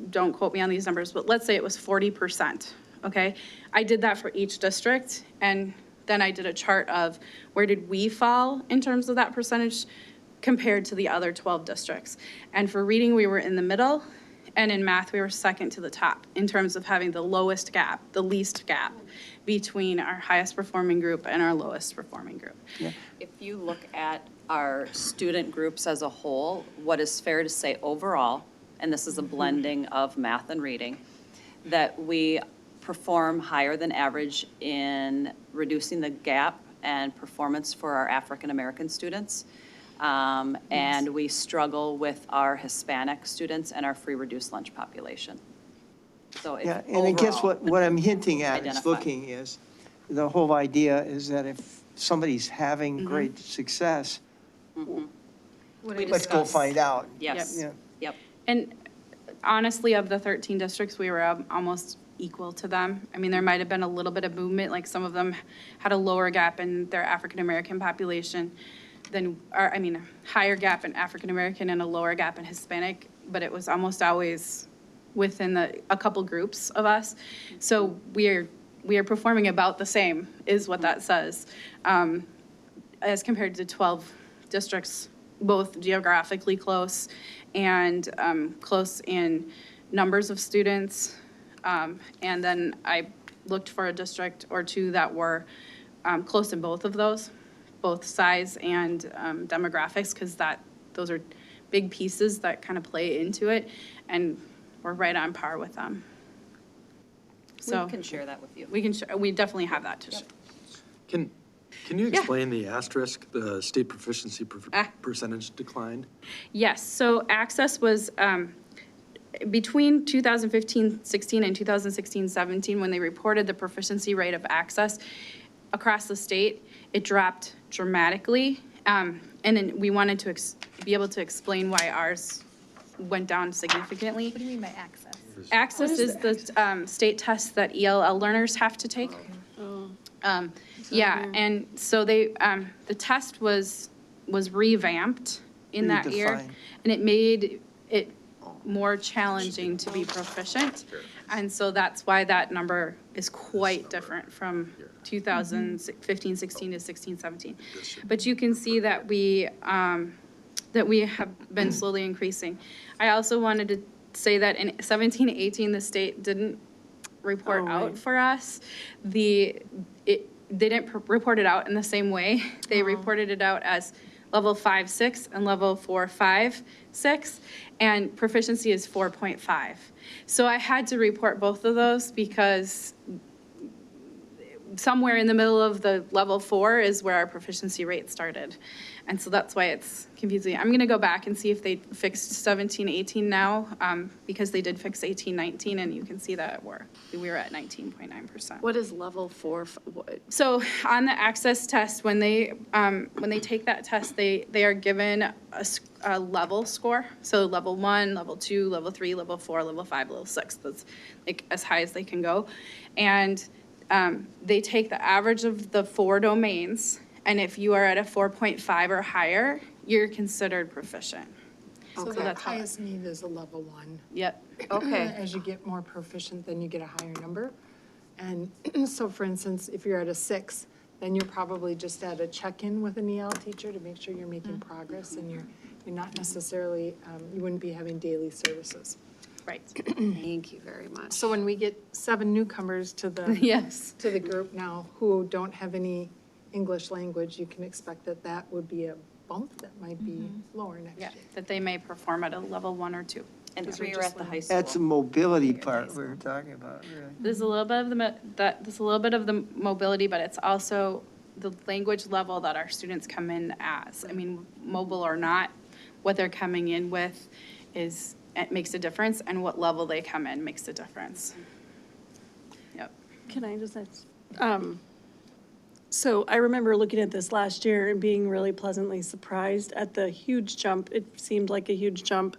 Speaker 7: don't quote me on these numbers, but let's say it was 40%, okay? I did that for each district, and then I did a chart of where did we fall in terms of that percentage compared to the other 12 districts. And for reading, we were in the middle, and in math, we were second to the top in terms of having the lowest gap, the least gap between our highest performing group and our lowest performing group.
Speaker 4: If you look at our student groups as a whole, what is fair to say overall, and this is a blending of math and reading, that we perform higher than average in reducing the gap and performance for our African-American students. And we struggle with our Hispanic students and our free reduced lunch population. So if
Speaker 1: Yeah, and I guess
Speaker 4: overall,
Speaker 1: what I'm hinting at is
Speaker 4: identify.
Speaker 1: looking is, the whole idea is that if somebody's having
Speaker 4: Mm-hmm.
Speaker 1: great success,
Speaker 6: What
Speaker 4: We
Speaker 6: is
Speaker 1: let's go
Speaker 4: discuss.
Speaker 1: find out.
Speaker 4: Yes,
Speaker 1: Yeah.
Speaker 4: yep.
Speaker 7: And honestly, of the 13 districts, we were almost equal to them. I mean, there might have been a little bit of movement, like some of them had a lower gap in their African-American population. higher gap in African American and a lower gap in Hispanic, but it was almost always within a couple groups of us. So we are performing about the same, is what that says, as compared to 12 districts, both geographically close and close in numbers of students. And then I looked for a district or two that were close in both of those, both size and demographics, because those are big pieces that kind of play into it, and we're right on par with them. So
Speaker 4: We can share that with you.
Speaker 7: we definitely have that to show.
Speaker 10: Can you explain the asterisk, the state proficiency percentage declined?
Speaker 7: Yes, so Access was between 2015-16 and 2016-17, when they reported the proficiency rate of Access across the state, it dropped dramatically. And then we wanted to be able to explain why ours went down significantly.
Speaker 6: What do you mean by access?
Speaker 7: Access is the state test that ELL learners have to take. Yeah, and so the test was revamped in that year,
Speaker 1: Redefined.
Speaker 7: and it made it more challenging to be proficient. And so that's why that number is quite different from 2015, 16 to 16, 17. But you can see that we have been slowly increasing. I also wanted to say that in 17, 18, the state didn't report out for us. They didn't report it out in the same way. They reported it out as level 5, 6 and level 4, 5, 6, and proficiency is 4.5. So I had to report both of those because somewhere in the middle of the level 4 is where our proficiency rate started. And so that's why it's confusing. I'm gonna go back and see if they fixed 17, 18 now, because they did fix 18, 19, and you can see that we were at 19.9%.
Speaker 8: What is level 4?
Speaker 7: So on the Access test, when they take that test, they are given a level score. So level 1, level 2, level 3, level 4, level 5, level 6. That's like as high as they can go. And they take the average of the 4 domains, and if you are at a 4.5 or higher, you're considered proficient.
Speaker 2: So
Speaker 7: Okay.
Speaker 2: the
Speaker 7: That's how it-
Speaker 2: highest need is a level 1.
Speaker 7: Yep.
Speaker 8: Okay.
Speaker 2: As you get more proficient, then you get a higher number. And so for instance, if you're at a 6, then you're probably just at a check-in with an EL teacher to make sure you're making progress, and you're not necessarily, you wouldn't be having daily services.
Speaker 7: Right.
Speaker 8: Thank you very much.
Speaker 2: So when we get 7 newcomers to the
Speaker 7: Yes.
Speaker 2: to the group now who don't have any English language, you can expect that that would be a bump that might be lower next
Speaker 7: Yeah,
Speaker 2: year.
Speaker 7: that they may perform at a level 1 or 2.
Speaker 4: And
Speaker 2: Because
Speaker 4: 3
Speaker 2: we're
Speaker 4: are
Speaker 2: just
Speaker 4: at the high
Speaker 2: learning.
Speaker 4: school.
Speaker 1: That's the mobility part we were talking about, really.
Speaker 7: There's a little bit of there's a little bit of the mobility, but it's also the language level that our students come in as. I mean, mobile or not, what they're coming in with it makes a difference, and what level they come in makes a difference. Yep.
Speaker 5: Can I just ask? So I remember looking at this last year and being really pleasantly surprised at the huge jump. It seemed like a huge jump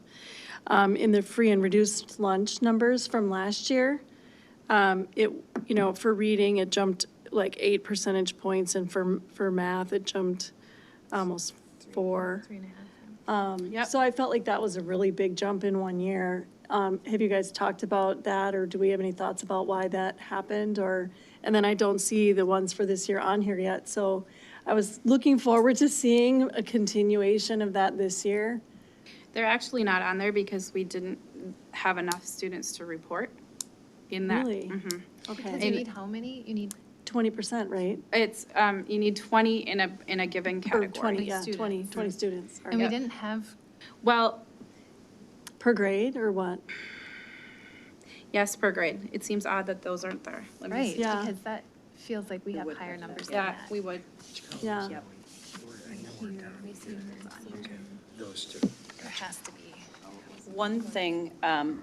Speaker 5: in the free and reduced lunch numbers from last year. For reading, it jumped like 8 percentage points, and for math, it jumped almost 4.
Speaker 6: 3.5.
Speaker 7: Yep.
Speaker 5: So I felt like that was a really big jump in 1 year. Have you guys talked about that, or do we have any thoughts about why that happened? And then I don't see the ones for this year on here yet, so I was looking forward to seeing a continuation of that this year.
Speaker 7: They're actually not on there because we didn't have enough students to report in that.
Speaker 5: Really?
Speaker 7: Mhm.
Speaker 6: Because
Speaker 5: Okay,
Speaker 6: you need how many? You need
Speaker 5: 20%, right?
Speaker 7: It's, you need 20 in a given
Speaker 5: Or
Speaker 7: category.
Speaker 5: 20, yeah,
Speaker 6: students.
Speaker 5: 20 students.
Speaker 6: and we
Speaker 7: Yep.
Speaker 6: didn't have
Speaker 7: Well,
Speaker 5: Per grade, or what?
Speaker 7: yes, per grade. It seems odd that those aren't there. Let me
Speaker 6: right
Speaker 7: see.
Speaker 5: Yeah.
Speaker 6: because that feels like we have higher numbers than
Speaker 7: Yeah,
Speaker 6: that.
Speaker 7: we would.
Speaker 5: Yeah.
Speaker 7: Yep.
Speaker 1: Those two.
Speaker 6: There has to be.
Speaker 4: One thing,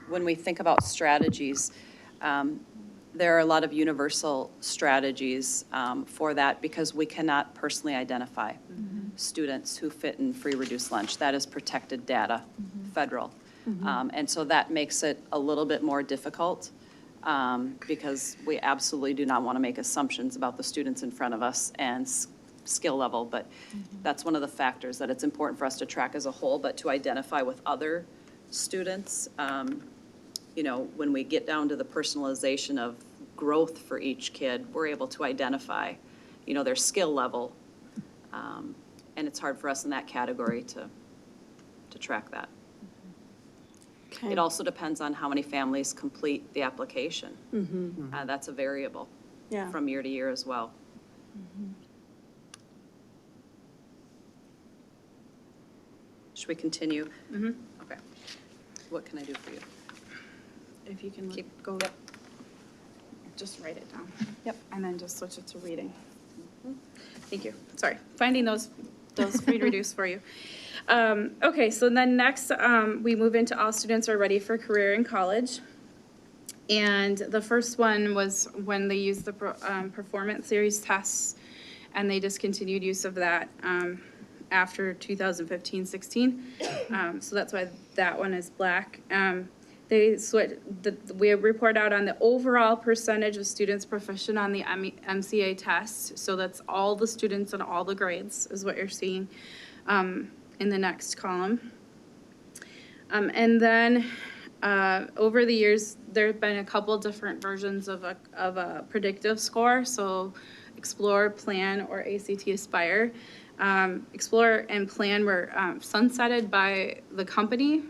Speaker 4: when we think about strategies, there are a lot of universal strategies for that because we cannot personally identify students who fit in free reduced lunch. That is protected data, federal. And so that makes it a little bit more difficult because we absolutely do not want to make assumptions about the students in front of us and skill level, but that's one of the factors that it's important for us to track as a whole, but to identify with other students. You know, when we get down to the personalization of growth for each kid, we're able to identify, you know, their skill level. And it's hard for us in that category to track that.
Speaker 5: Okay.
Speaker 4: It also depends on how many families complete the application. That's a variable
Speaker 5: Yeah.
Speaker 4: from year to year as well. Should we continue? Okay. What can I do for you?
Speaker 7: If you can
Speaker 4: Keep-
Speaker 7: go, just write it down. Yep. And then just switch it to reading. Thank you. Sorry, finding those free to reduce for you. Okay, so then next, we move into all students are ready for career in college. And the first one was when they used the performance series tests, and they discontinued use of that after 2015-16. So that's why that one is black. We report out on the overall percentage of students proficient on the MCA test. So that's all the students and all the grades is what you're seeing in the next column. And then over the years, there have been a couple different versions of a predictive score. So Explore, Plan, or ACT Aspire. Explore and Plan were sunsetted by the company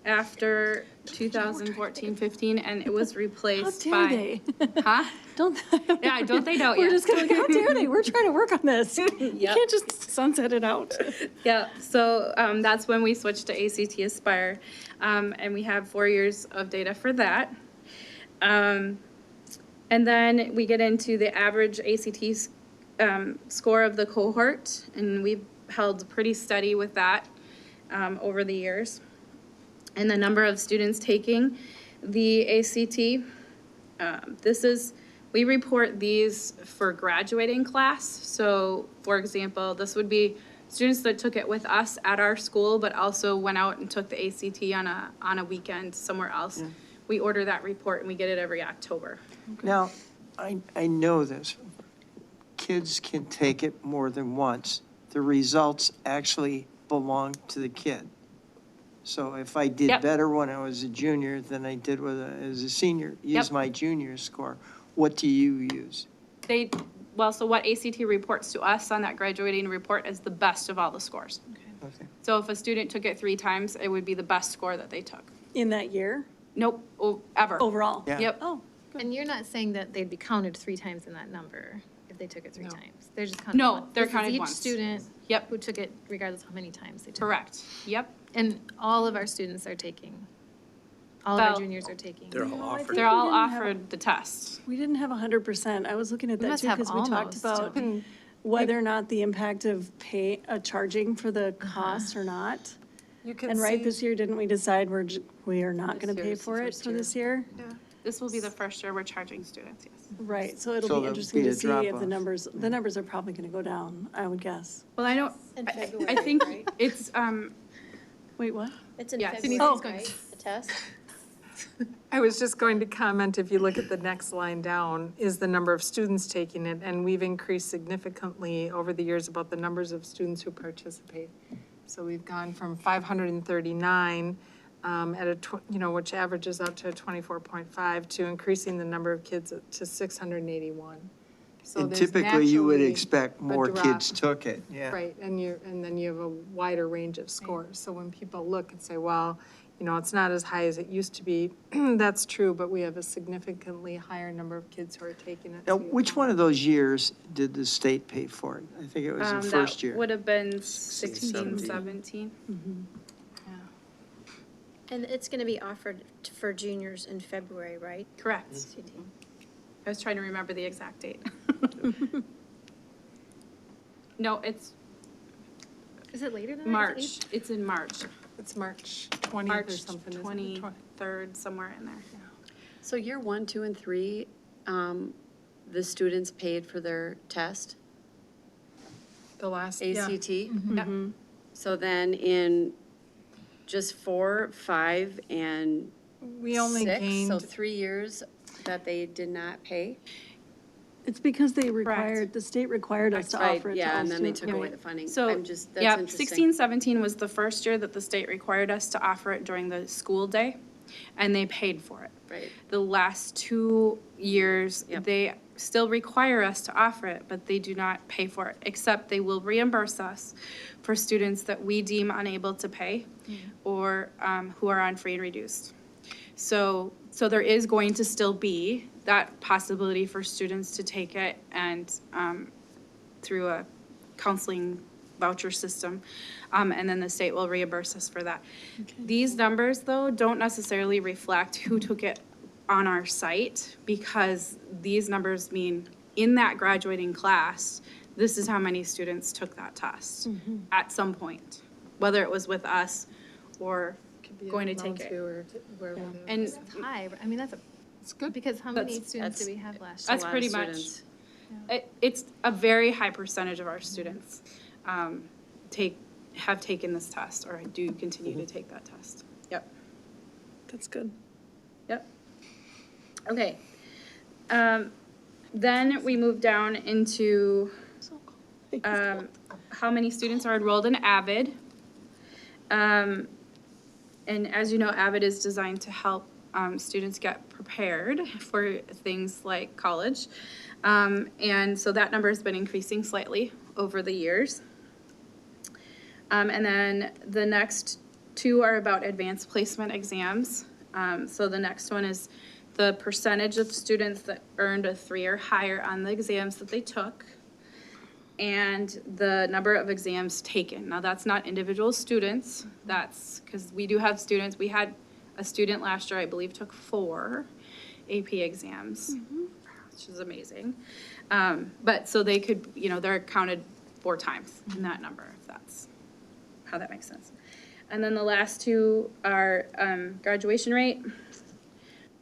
Speaker 7: after 2014-15, and it was replaced
Speaker 5: How dare
Speaker 7: by.
Speaker 5: they?
Speaker 7: Huh?
Speaker 5: Don't.
Speaker 7: Yeah, don't they know?
Speaker 5: We're
Speaker 7: Yeah.
Speaker 5: just gonna, how dare they? We're trying to work on this. You can't just sunset it out.
Speaker 7: Yeah, so that's when we switched to ACT Aspire, and we have 4 years of data for that. And then we get into the average ACT score of the cohort, and we've held pretty steady with that over the years. And the number of students taking the ACT, we report these for graduating class. So, for example, this would be students that took it with us at our school, but also went out and took the ACT on a weekend somewhere else. Yeah. We order that report and we get it every October.
Speaker 1: Okay. Now, I know this. Kids can take it more than once. The results actually belong to the kid. So if I did better when I was a junior than I did as a senior, use my junior score. What do you use?
Speaker 7: So what ACT reports to us on that graduating report is the best of all the scores.
Speaker 1: Okay.
Speaker 7: So if a student took it 3 times, it would be the best score that they took.
Speaker 5: In that year?
Speaker 7: Nope, ever.
Speaker 5: Overall?
Speaker 1: Yeah.
Speaker 7: Yep.
Speaker 5: Oh,
Speaker 6: And you're not saying that they'd be counted 3 times in that number if they took it 3 times? They're just counted
Speaker 7: No,
Speaker 6: once.
Speaker 7: they're
Speaker 6: This is
Speaker 7: counted once.
Speaker 6: Each student
Speaker 7: Yep.
Speaker 6: who took it regardless of how many times they took it.
Speaker 7: Correct. Yep.
Speaker 6: And all of our students are taking, all of our
Speaker 7: Well,
Speaker 6: juniors are taking.
Speaker 10: They're all offered.
Speaker 7: They're all
Speaker 5: we didn't have-
Speaker 7: offered the test.
Speaker 5: we didn't have 100%. I was looking at
Speaker 6: We
Speaker 5: that
Speaker 6: must
Speaker 5: too,
Speaker 6: have
Speaker 5: because we talked
Speaker 6: almost,
Speaker 5: about
Speaker 6: don't
Speaker 5: whether or not the impact of charging for the cost or not. And right, this year, didn't we decide we are not gonna pay for it for this year?
Speaker 7: This will be the first year we're charging students, yes.
Speaker 5: Right, so
Speaker 1: So
Speaker 5: it'll be
Speaker 1: there'll
Speaker 5: interesting
Speaker 1: be
Speaker 5: to
Speaker 1: a
Speaker 5: see if
Speaker 1: drop-off.
Speaker 5: the numbers are probably gonna go down, I would guess.
Speaker 7: Well, I don't,
Speaker 9: In
Speaker 7: I
Speaker 9: February,
Speaker 7: think
Speaker 9: right?
Speaker 7: it's,
Speaker 5: Wait, what?
Speaker 9: It's in
Speaker 7: Yes.
Speaker 9: February,
Speaker 5: Oh.
Speaker 9: right, the test?
Speaker 2: I was just going to comment, if you look at the next line down, is the number of students taking it, and we've increased significantly over the years about the numbers of students who participate. So we've gone from 539 which averages out to 24.5, to increasing the number of kids to 681. So
Speaker 1: And
Speaker 2: there's
Speaker 1: typically, you would
Speaker 2: naturally
Speaker 1: expect
Speaker 2: a
Speaker 1: more
Speaker 2: drop.
Speaker 1: kids took it, yeah.
Speaker 2: Right, and then you have a wider range of scores. So when people look and say, well, it's not as high as it used to be, that's true, but we have a significantly higher number of kids who are taking it.
Speaker 1: Now, which one of those years did the state pay for it? I think it was the first year.
Speaker 7: That would have been 16, 17.
Speaker 9: And it's gonna be offered for juniors in February, right?
Speaker 7: Correct.
Speaker 9: ACT.
Speaker 7: I was trying to remember the exact date. No, it's
Speaker 6: Is it later than that?
Speaker 7: March. It's in March.
Speaker 2: It's March 20th or
Speaker 7: March
Speaker 2: something, isn't it?
Speaker 7: 23rd, somewhere in there.
Speaker 8: So year 1, 2, and 3, the students paid for their test,
Speaker 2: The last,
Speaker 8: ACT?
Speaker 7: Yep.
Speaker 8: So then in just 4, 5, and
Speaker 2: We only
Speaker 8: 6, so
Speaker 2: gained,
Speaker 8: 3 years that they did not pay?
Speaker 5: It's because the state required us to
Speaker 8: Right,
Speaker 5: offer it to
Speaker 8: yeah,
Speaker 5: all
Speaker 8: and then they
Speaker 5: students.
Speaker 8: took away the funding.
Speaker 7: So,
Speaker 8: I'm just, that's
Speaker 7: yeah,
Speaker 8: interesting.
Speaker 7: 16, 17 was the first year that the state required us to offer it during the school day, and they paid for it.
Speaker 8: Right.
Speaker 7: The last 2 years,
Speaker 8: Yep.
Speaker 7: they still require us to offer it, but they do not pay for it, except they will reimburse us for students that we deem unable to pay or who are on free and reduced. So there is going to still be that possibility for students to take it and through a counseling voucher system, and then the state will reimburse us for that. These numbers, though, don't necessarily reflect who took it on our site, because these numbers mean in that graduating class, this is how many students took that test at some point, whether it was with us or going to take it. And
Speaker 6: That's high, I mean, it's good, because how many students did we have last year?
Speaker 7: that's pretty much, it's a very high percentage of our students have taken this test or do continue to take that test. Yep.
Speaker 5: That's good.
Speaker 7: Yep. Okay. Then we move down into how many students are enrolled in AVID. And as you know, AVID is designed to help students get prepared for things like college. And so that number has been increasing slightly over the years. And then the next two are about advanced placement exams. So the next one is the percentage of students that earned a 3 or higher on the exams that they took, and the number of exams taken. Now, that's not individual students. That's because we do have students. We had a student last year, I believe, took 4 AP exams, which is amazing. But so they could, they're counted 4 times in that number, if that's how that makes sense. And then the last two are graduation rate,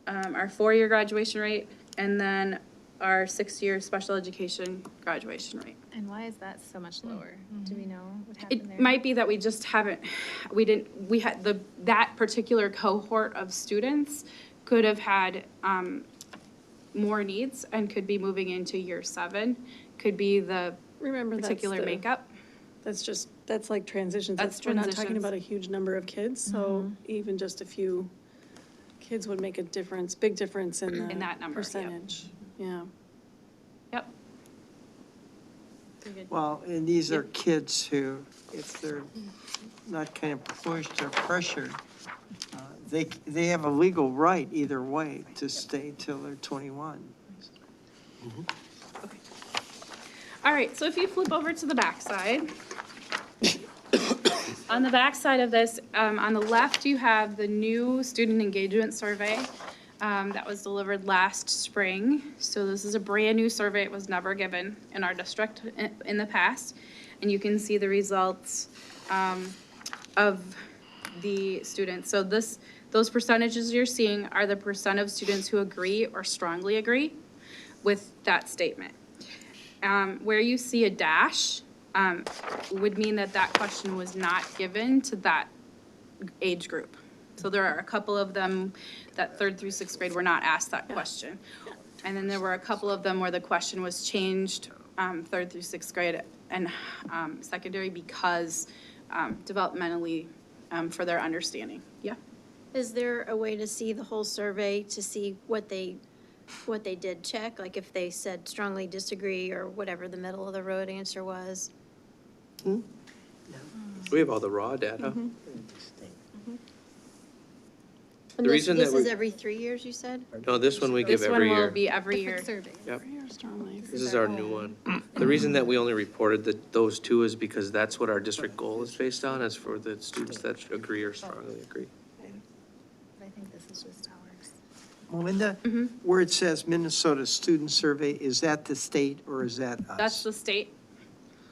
Speaker 7: our 4-year graduation rate, and then our 6-year special education graduation rate.
Speaker 6: And why is that so much lower? Do we know what happened there?
Speaker 7: It might be that we just haven't, we had that particular cohort of students could have had more needs and could be moving into year 7, could be the
Speaker 5: Remember,
Speaker 7: particular makeup.
Speaker 5: That's like transitions.
Speaker 7: That's
Speaker 5: We're not talking
Speaker 7: transitions.
Speaker 5: about a huge number of kids, so even just a few kids would make a difference, big difference in the
Speaker 7: that number, yep.
Speaker 5: percentage. Yeah.
Speaker 7: Yep.
Speaker 1: Well, and these are kids who, if they're not kind of pushed or pressured, they have a legal right either way to stay till they're 21.
Speaker 7: All right, so if you flip over to the back side. On the back side of this, on the left, you have the new student engagement survey that was delivered last spring. So this is a brand-new survey. It was never given in our district in the past. And you can see the results of the students. So those percentages you're seeing are the percent of students who agree or strongly agree with that statement. Where you see a dash would mean that that question was not given to that age group. So there are a couple of them that 3rd through 6th grade were not asked that question. And then there were a couple of them where the question was changed 3rd through 6th grade and secondary because developmentally for their understanding. Yeah.
Speaker 9: Is there a way to see the whole survey to see what they did check? Like if they said strongly disagree or whatever the middle of the road answer was?
Speaker 3: We have all the raw data.
Speaker 9: And
Speaker 3: The reason that
Speaker 9: this is
Speaker 3: we-
Speaker 9: every 3 years, you said?
Speaker 3: No, this one we give
Speaker 7: This one
Speaker 3: every
Speaker 7: will
Speaker 3: year.
Speaker 7: be every year.
Speaker 6: Different survey.
Speaker 3: Yep.
Speaker 5: Strongly.
Speaker 3: This is our new one. The reason that we only reported those 2 is because that's what our district goal is based on, is for the students that agree or strongly agree.
Speaker 6: I think this is just ours.
Speaker 1: Melinda, where it says Minnesota Student Survey, is that the state or is that us?
Speaker 7: That's the state.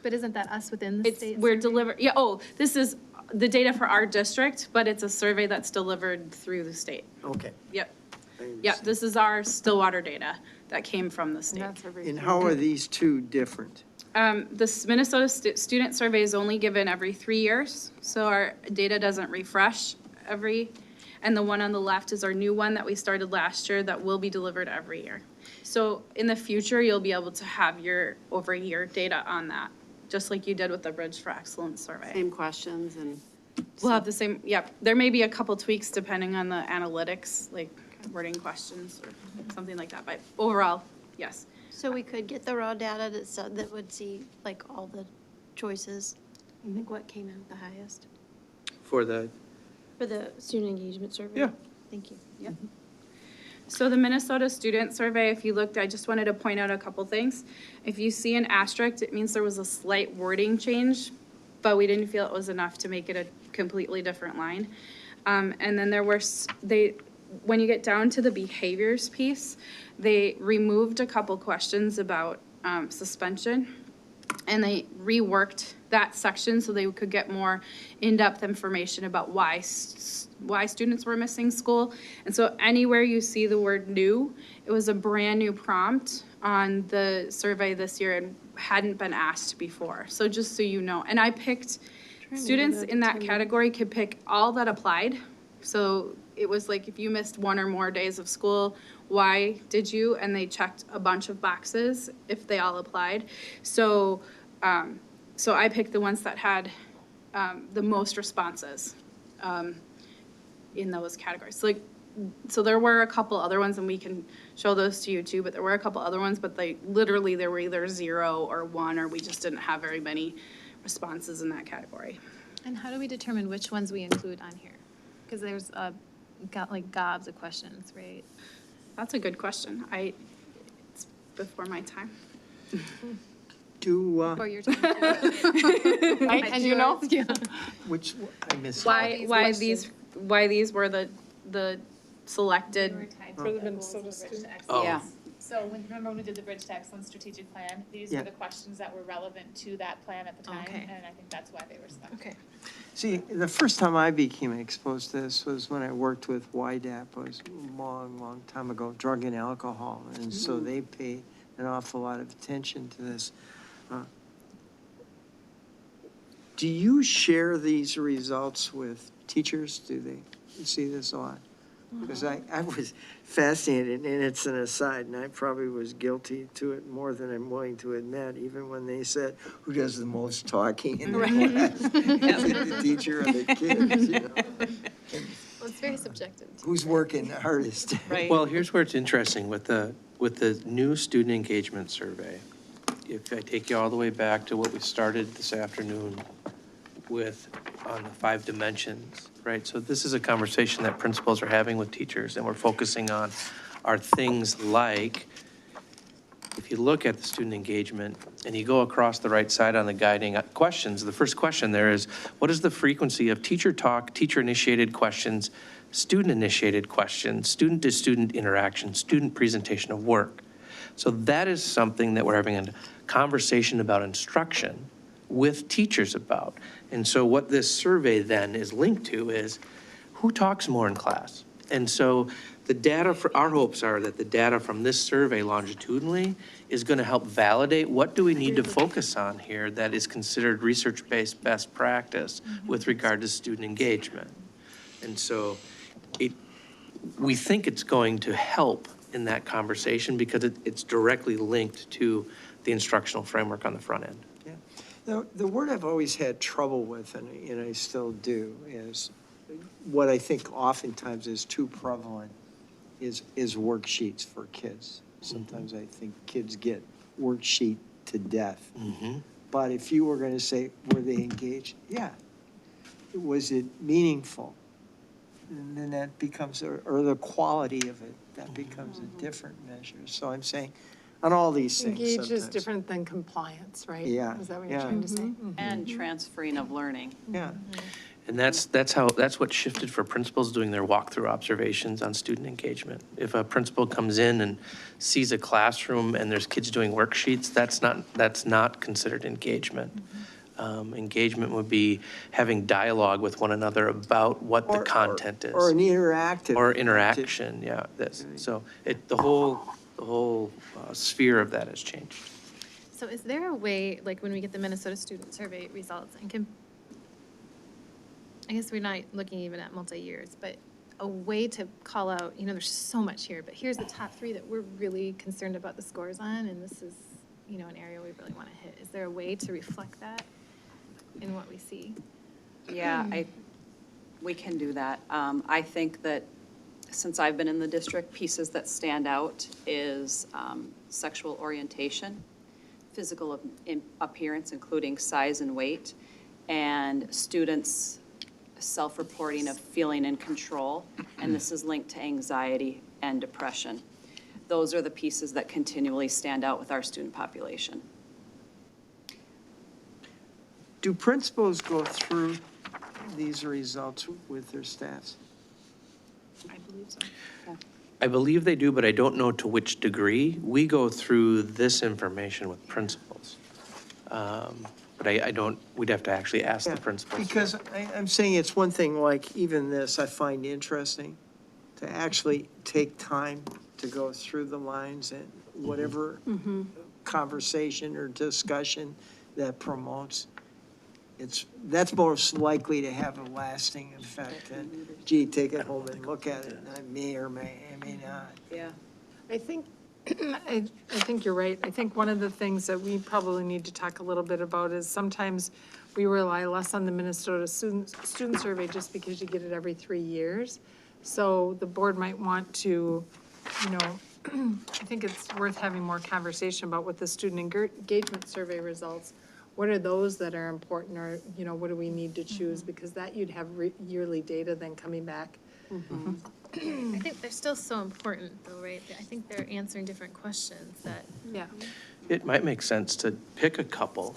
Speaker 6: But isn't that us within the state?
Speaker 7: We're delivering, this is the data for our district, but it's a survey that's delivered through the state.
Speaker 1: Okay.
Speaker 7: Yep.
Speaker 1: I
Speaker 7: Yep,
Speaker 1: understand.
Speaker 7: this is our Stillwater data that came from the state.
Speaker 1: And how are these 2 different?
Speaker 7: The Minnesota student survey is only given every 3 years, so our data doesn't refresh and the one on the left is our new one that we started last year that will be delivered every year. So in the future, you'll be able to have your over-year data on that, just like you did with the Bridge for Excellence survey.
Speaker 8: Same questions and.
Speaker 7: We'll have the same, yep. There may be a couple tweaks depending on the analytics, like wording questions or something like that, but overall, yes.
Speaker 9: So we could get the raw data that would see like all the choices, like what came out the highest
Speaker 3: For the,
Speaker 9: for the student engagement survey?
Speaker 3: Yeah.
Speaker 9: Thank you.
Speaker 7: Yep. So the Minnesota Student Survey, if you looked, I just wanted to point out a couple things. If you see an asterisk, it means there was a slight wording change, but we didn't feel it was enough to make it a completely different line. And then there were, when you get down to the behaviors piece, they removed a couple questions about suspension, and they reworked that section so they could get more in-depth information about why students were missing school. And so anywhere you see the word new, it was a brand new prompt on the survey this year and hadn't been asked before. So just so you know, and I picked, students in that category could pick all that applied. So it was like if you missed one or more days of school, why did you? And they checked a bunch of boxes if they all applied. So, so I picked the ones that had the most responses in those categories. So like, so there were a couple other ones, and we can show those to you too, but there were a couple other ones, but they literally, there were either 0 or 1, or we just didn't have very many responses in that category.
Speaker 6: And how do we determine which ones we include on here? Because there's got like gobs of questions, right?
Speaker 7: That's a good question. It's before my time.
Speaker 6: Before your time. Right, and you know? Yeah.
Speaker 1: which, I missed.
Speaker 7: Why these were the selected,
Speaker 2: For the Minnesota student.
Speaker 3: oh.
Speaker 8: Yeah.
Speaker 11: So remember when we did the Bridge to Excellence strategic plan? These
Speaker 1: Yeah.
Speaker 11: were the questions that were relevant to that plan at the time,
Speaker 6: Okay.
Speaker 11: and I think that's why they were selected.
Speaker 6: Okay.
Speaker 1: See, the first time I became exposed to this was when I worked with YDAP, it was a long, long time ago, drug and alcohol. And so they pay an awful lot of attention to this. Do you share these results with teachers? Do they see this a lot? Because I was fascinated, and it's an aside, and I probably was guilty to it more than I'm willing to admit, even when they said, who does the most talking in the class? Is it the teacher or the kids, you know?
Speaker 6: Well, it's very subjective.
Speaker 1: Who's working the hardest?
Speaker 3: Well, here's where it's interesting with the new student engagement survey. If I take you all the way back to what we started this afternoon with on the 5 dimensions, right? So this is a conversation that principals are having with teachers, and we're focusing on are things like, if you look at the student engagement and you go across the right side on the guiding questions, the first question there is, what is the frequency of teacher talk, teacher-initiated questions, student-initiated questions, student-to-student interaction, student presentation of work? So that is something that we're having a conversation about instruction with teachers about. And so what this survey then is linked to is who talks more in class? And so the data, for our hopes are that the data from this survey longitudinally is going to help validate what do we need to focus on here that is considered research-based best practice with regard to student engagement. And so we think it's going to help in that conversation because it's directly linked to the instructional framework on the front end.
Speaker 1: The word I've always had trouble with, and I still do, is what I think oftentimes is too prevalent is worksheets for kids. Sometimes I think kids get worksheet to death. But if you were going to say, were they engaged? Yeah. Was it meaningful? And then that becomes, or the quality of it, that becomes a different measure. So I'm saying, on all these things
Speaker 2: Engage
Speaker 1: sometimes.
Speaker 2: is different than compliance, right?
Speaker 1: Yeah,
Speaker 2: Is that what you're
Speaker 1: yeah.
Speaker 2: trying to say?
Speaker 4: And transferring of learning.
Speaker 1: Yeah.
Speaker 3: And that's what shifted for principals doing their walkthrough observations on student engagement. If a principal comes in and sees a classroom and there's kids doing worksheets, that's not considered engagement. Engagement would be having dialogue with one another about what the content is.
Speaker 1: Or an interactive.
Speaker 3: Or interaction, yeah. So the whole sphere of that has changed.
Speaker 6: So is there a way, like when we get the Minnesota student survey results and I guess we're not looking even at multi-years, but a way to call out, there's so much here, but here's the top 3 that we're really concerned about the scores on, and this is, an area we really want to hit. Is there a way to reflect that in what we see?
Speaker 4: Yeah, we can do that. I think that since I've been in the district, pieces that stand out is sexual orientation, physical appearance, including size and weight, and students' self-reporting of feeling in control, and this is linked to anxiety and depression. Those are the pieces that continually stand out with our student population.
Speaker 1: Do principals go through these results with their staffs?
Speaker 4: I believe so.
Speaker 3: I believe they do, but I don't know to which degree. We go through this information with principals. But I don't, we'd have to actually ask the principals.
Speaker 1: Because I'm saying it's one thing, like even this, I find interesting, to actually take time to go through the lines and whatever conversation or discussion that promotes. That's most likely to have a lasting effect than, gee, take it home and look at it, and I may or may not.
Speaker 4: Yeah.
Speaker 2: I think, I think you're right. I think one of the things that we probably need to talk a little bit about is sometimes we rely less on the Minnesota student survey just because you get it every 3 years. So the board might want to, I think it's worth having more conversation about what the student engagement survey results, what are those that are important, or, what do we need to choose? Because that you'd have yearly data then coming back.
Speaker 6: I think they're still so important though, right? I think they're answering different questions that.
Speaker 2: Yeah.
Speaker 3: It might make sense to pick a couple,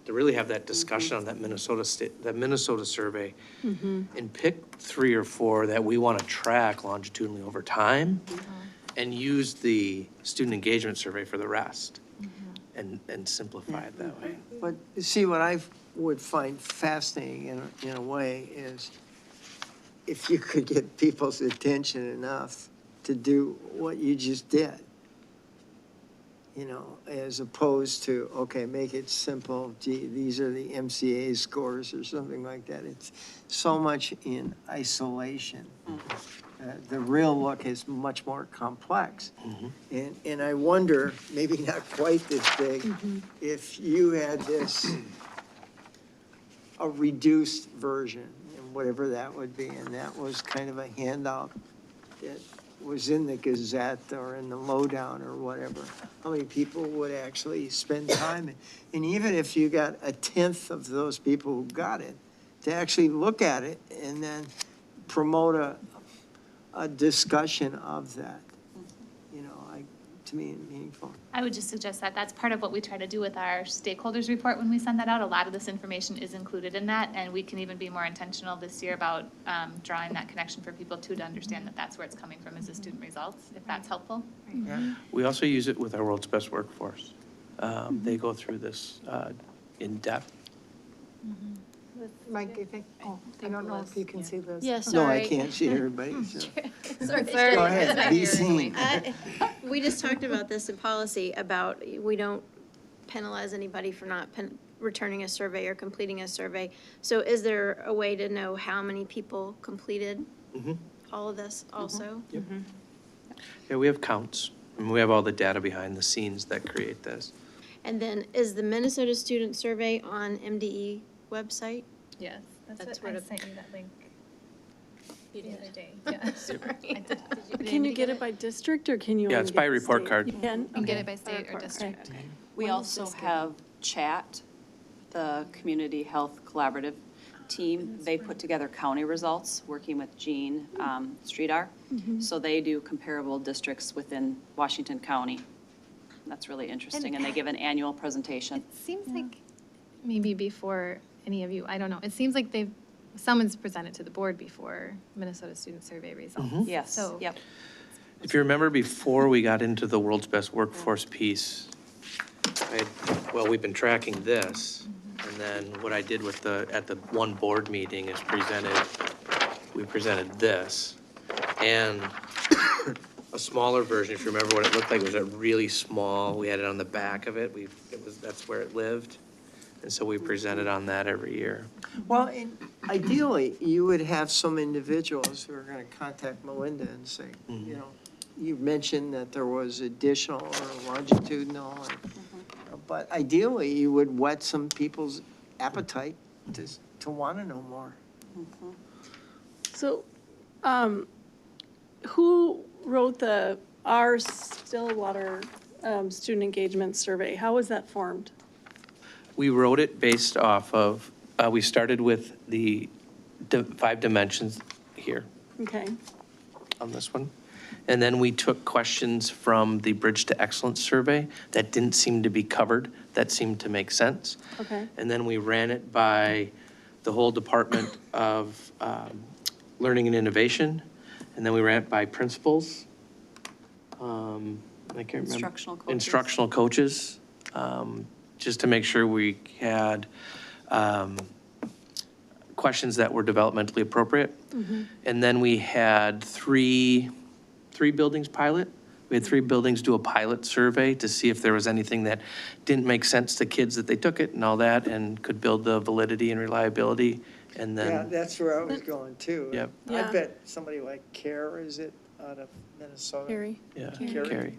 Speaker 3: to really have that discussion on that Minnesota survey, and pick 3 or 4 that we want to track longitudinally over time, and use the student engagement survey for the rest, and simplify it that way.
Speaker 1: But see, what I would find fascinating in a way is if you could get people's attention enough to do what you just did, as opposed to, okay, make it simple, gee, these are the MCA scores or something like that. It's so much in isolation. The real look is much more complex. And I wonder, maybe not quite this big, if you had this, a reduced version, and whatever that would be, and that was kind of a handout that was in the Gazette or in the lowdown or whatever, how many people would actually spend time? And even if you got a 1/10 of those people who got it, to actually look at it and then promote a discussion of that, to me, meaningful.
Speaker 11: I would just suggest that that's part of what we try to do with our stakeholders report when we send that out. A lot of this information is included in that, and we can even be more intentional this year about drawing that connection for people too, to understand that that's where it's coming from, is the student results, if that's helpful.
Speaker 1: Yeah.
Speaker 3: We also use it with our World's Best Workforce. They go through this in depth.
Speaker 2: Mike, I think, I don't know if you can see this.
Speaker 9: Yeah,
Speaker 1: No, I
Speaker 9: sorry.
Speaker 1: can't see everybody, so.
Speaker 9: Sorry.
Speaker 1: Go ahead, be seen.
Speaker 9: We just talked about this in policy, about we don't penalize anybody for not returning a survey or completing a survey. So is there a way to know how many people completed all of this also?
Speaker 3: Yeah, we have counts, and we have all the data behind the scenes that create this.
Speaker 9: And then is the Minnesota Student Survey on MDE website?
Speaker 6: Yes,
Speaker 9: That's
Speaker 6: that's
Speaker 9: what
Speaker 6: what I
Speaker 9: it-
Speaker 6: sent you that link the other day. Yeah.
Speaker 9: Sorry.
Speaker 5: Can you get it by district, or can you?
Speaker 3: Yeah,
Speaker 5: only
Speaker 3: it's
Speaker 5: get
Speaker 3: by
Speaker 5: the
Speaker 3: report
Speaker 5: state?
Speaker 3: card.
Speaker 5: You can?
Speaker 6: You can get
Speaker 5: Okay.
Speaker 6: it by state or
Speaker 5: Report
Speaker 6: district.
Speaker 5: card.
Speaker 4: We
Speaker 5: When is
Speaker 4: also
Speaker 5: this
Speaker 4: have CHAT, the Community Health Collaborative team. They put together county results, working with Jean Streetar. So they do comparable districts within Washington County. That's really interesting, and they give an annual presentation.
Speaker 6: It seems like maybe before any of you, I don't know, it seems like someone's presented to the board before Minnesota Student Survey results.
Speaker 4: Yes,
Speaker 6: So-
Speaker 4: yep.
Speaker 3: If you remember, before we got into the World's Best Workforce piece, we've been tracking this, and then what I did at the one board meeting is we presented this, and a smaller version, if you remember what it looked like, it was a really small, we had it on the back of it, that's where it lived. And so we presented on that every year.
Speaker 1: Well, and ideally, you would have some individuals who are going to contact Melinda and say, you know, you mentioned that there was additional or longitudinal, but ideally, you would whet some people's appetite to want to know more.
Speaker 5: So, who wrote our Stillwater student engagement survey? How was that formed?
Speaker 3: We wrote it based off of, we started with the 5 dimensions here
Speaker 5: Okay,
Speaker 3: on this one. And then we took questions from the Bridge to Excellence survey that didn't seem to be covered, that seemed to make sense.
Speaker 5: okay.
Speaker 3: And then we ran it by the whole Department of Learning and Innovation. And then we ran it by principals. I can't remember.
Speaker 4: Instructional coaches.
Speaker 3: Instructional coaches, just to make sure we had questions that were developmentally appropriate. And then we had three buildings pilot. We had 3 buildings do a pilot survey to see if there was anything that didn't make sense to kids that they took it and all that, and could build the validity and reliability. And
Speaker 1: Yeah,
Speaker 3: then,
Speaker 1: that's where I was going too.
Speaker 3: Yep.
Speaker 1: I
Speaker 5: Yeah.
Speaker 1: bet somebody like CARE, is it, out of Minnesota?
Speaker 5: Carrie.
Speaker 3: yeah,
Speaker 1: Carrie.
Speaker 3: Carrie,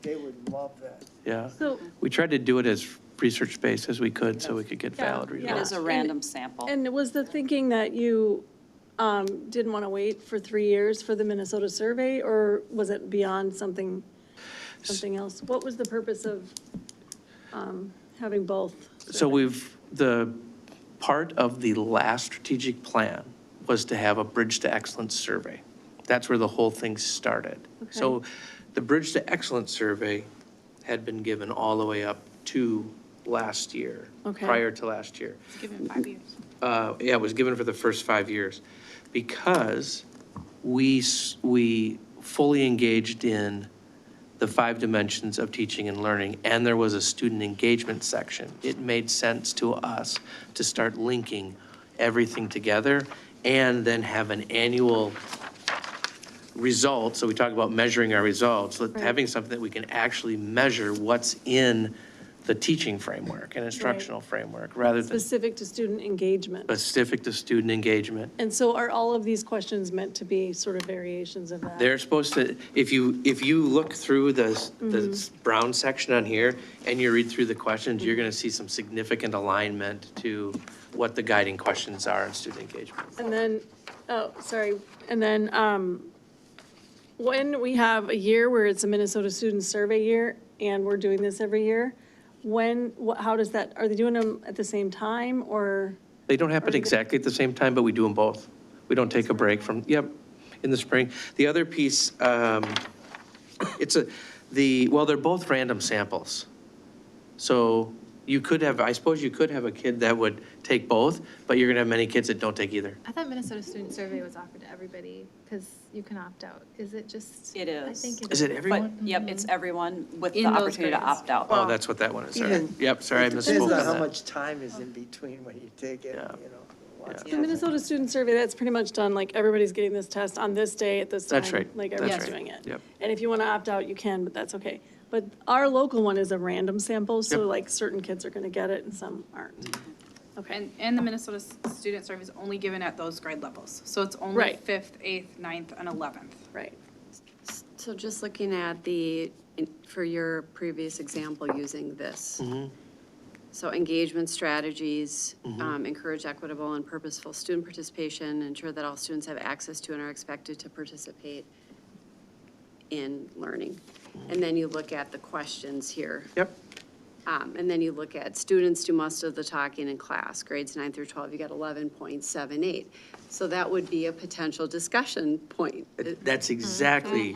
Speaker 1: They would love that.
Speaker 3: yeah.
Speaker 5: So,
Speaker 3: We tried to do it as research-based as we could so we could get
Speaker 5: Yeah.
Speaker 3: valid
Speaker 5: Yeah.
Speaker 4: It
Speaker 3: results.
Speaker 4: is a random sample.
Speaker 5: and was the thinking that you didn't want to wait for 3 years for the Minnesota survey, or was it beyond something else? What was the purpose of having both?
Speaker 3: So the part of the last strategic plan was to have a Bridge to Excellence survey. That's where the whole thing started. So the Bridge to Excellence survey had been given all the way up to last year,
Speaker 5: Okay.
Speaker 3: prior to last year.
Speaker 7: Given 5 years.
Speaker 3: Yeah, it was given for the first 5 years, because we fully engaged in the 5 dimensions of teaching and learning, and there was a student engagement section. It made sense to us to start linking everything together and then have an annual result. So we talk about measuring our results, having something that we can actually measure what's in the teaching framework and instructional framework, rather than
Speaker 5: Specific to student engagement.
Speaker 3: specific to student engagement.
Speaker 5: And so are all of these questions meant to be sort of variations of that?
Speaker 3: They're supposed to, if you look through the brown section on here and you read through the questions, you're going to see some significant alignment to what the guiding questions are in student engagement.
Speaker 5: And then, and then when we have a year where it's a Minnesota Student Survey year and we're doing this every year, how does that, are they doing them at the same time, or?
Speaker 3: They don't happen exactly at the same time, but we do them both. We don't take a break from, in the spring. The other piece, well, they're both random samples. So you could have, I suppose you could have a kid that would take both, but you're gonna have many kids that don't take either.
Speaker 6: I thought Minnesota Student Survey was offered to everybody because you can opt out. Is it just?
Speaker 4: It
Speaker 6: I
Speaker 4: is.
Speaker 6: think
Speaker 3: Is it
Speaker 4: But,
Speaker 3: everyone?
Speaker 4: yep, it's everyone with the
Speaker 7: In those
Speaker 4: opportunity to
Speaker 7: grades.
Speaker 4: opt out.
Speaker 3: Oh, that's what that one is, sorry.
Speaker 1: Even-
Speaker 3: Yep, sorry, I
Speaker 1: It
Speaker 3: misspoke
Speaker 1: depends
Speaker 3: on
Speaker 1: on how
Speaker 3: that.
Speaker 1: much time is in between when you take it,
Speaker 3: Yeah.
Speaker 1: you know. lots
Speaker 5: The
Speaker 1: of-
Speaker 5: Minnesota Student Survey, that's pretty much done, like, everybody's getting this test on this day at this time.
Speaker 3: That's right.
Speaker 5: Like,
Speaker 3: That's
Speaker 5: everyone's
Speaker 3: right.
Speaker 5: doing it.
Speaker 3: Yep.
Speaker 5: And if you want to opt out, you can, but that's okay. But our local one is a random sample, so
Speaker 3: Yep.
Speaker 5: like, certain kids are going to get it and some aren't. Okay.
Speaker 7: And the Minnesota Student Survey is only given at those grade levels. So it's only
Speaker 5: Right.
Speaker 7: 5th, 8th, 9th, and 11th.
Speaker 5: Right.
Speaker 8: So just looking at for your previous example, using this. So engagement strategies, encourage equitable and purposeful student participation, ensure that all students have access to and are expected to participate in learning. And then you look at the questions here.
Speaker 3: Yep.
Speaker 8: And then you look at students do most of the talking in class, grades 9 through 12, you got 11.78. So that would be a potential discussion point.
Speaker 3: That's exactly,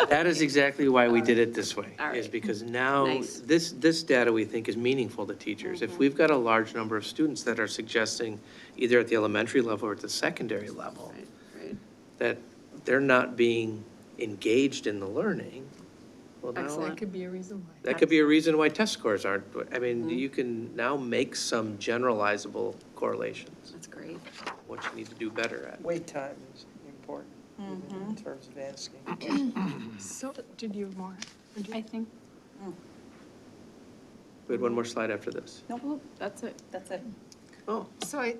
Speaker 3: that is exactly why we did it this way.
Speaker 8: All
Speaker 3: Is
Speaker 8: right.
Speaker 3: because now,
Speaker 8: Nice.
Speaker 3: this data we think is meaningful to teachers. If we've got a large number of students that are suggesting, either at the elementary level or at the secondary level,
Speaker 8: Right.
Speaker 3: that they're not being engaged in the learning, well, now,
Speaker 8: Excellent.
Speaker 2: That could be a reason why.
Speaker 3: that could be a reason why test scores aren't, I mean, you can now make some generalizable correlations,
Speaker 8: That's great.
Speaker 3: what you need to do better at.
Speaker 1: Wait time is important, even in terms of asking questions.
Speaker 2: So, did you have more?
Speaker 7: I think,
Speaker 3: We had one more slide after this.
Speaker 7: Nope, that's it.
Speaker 4: That's it.
Speaker 3: Oh,
Speaker 2: So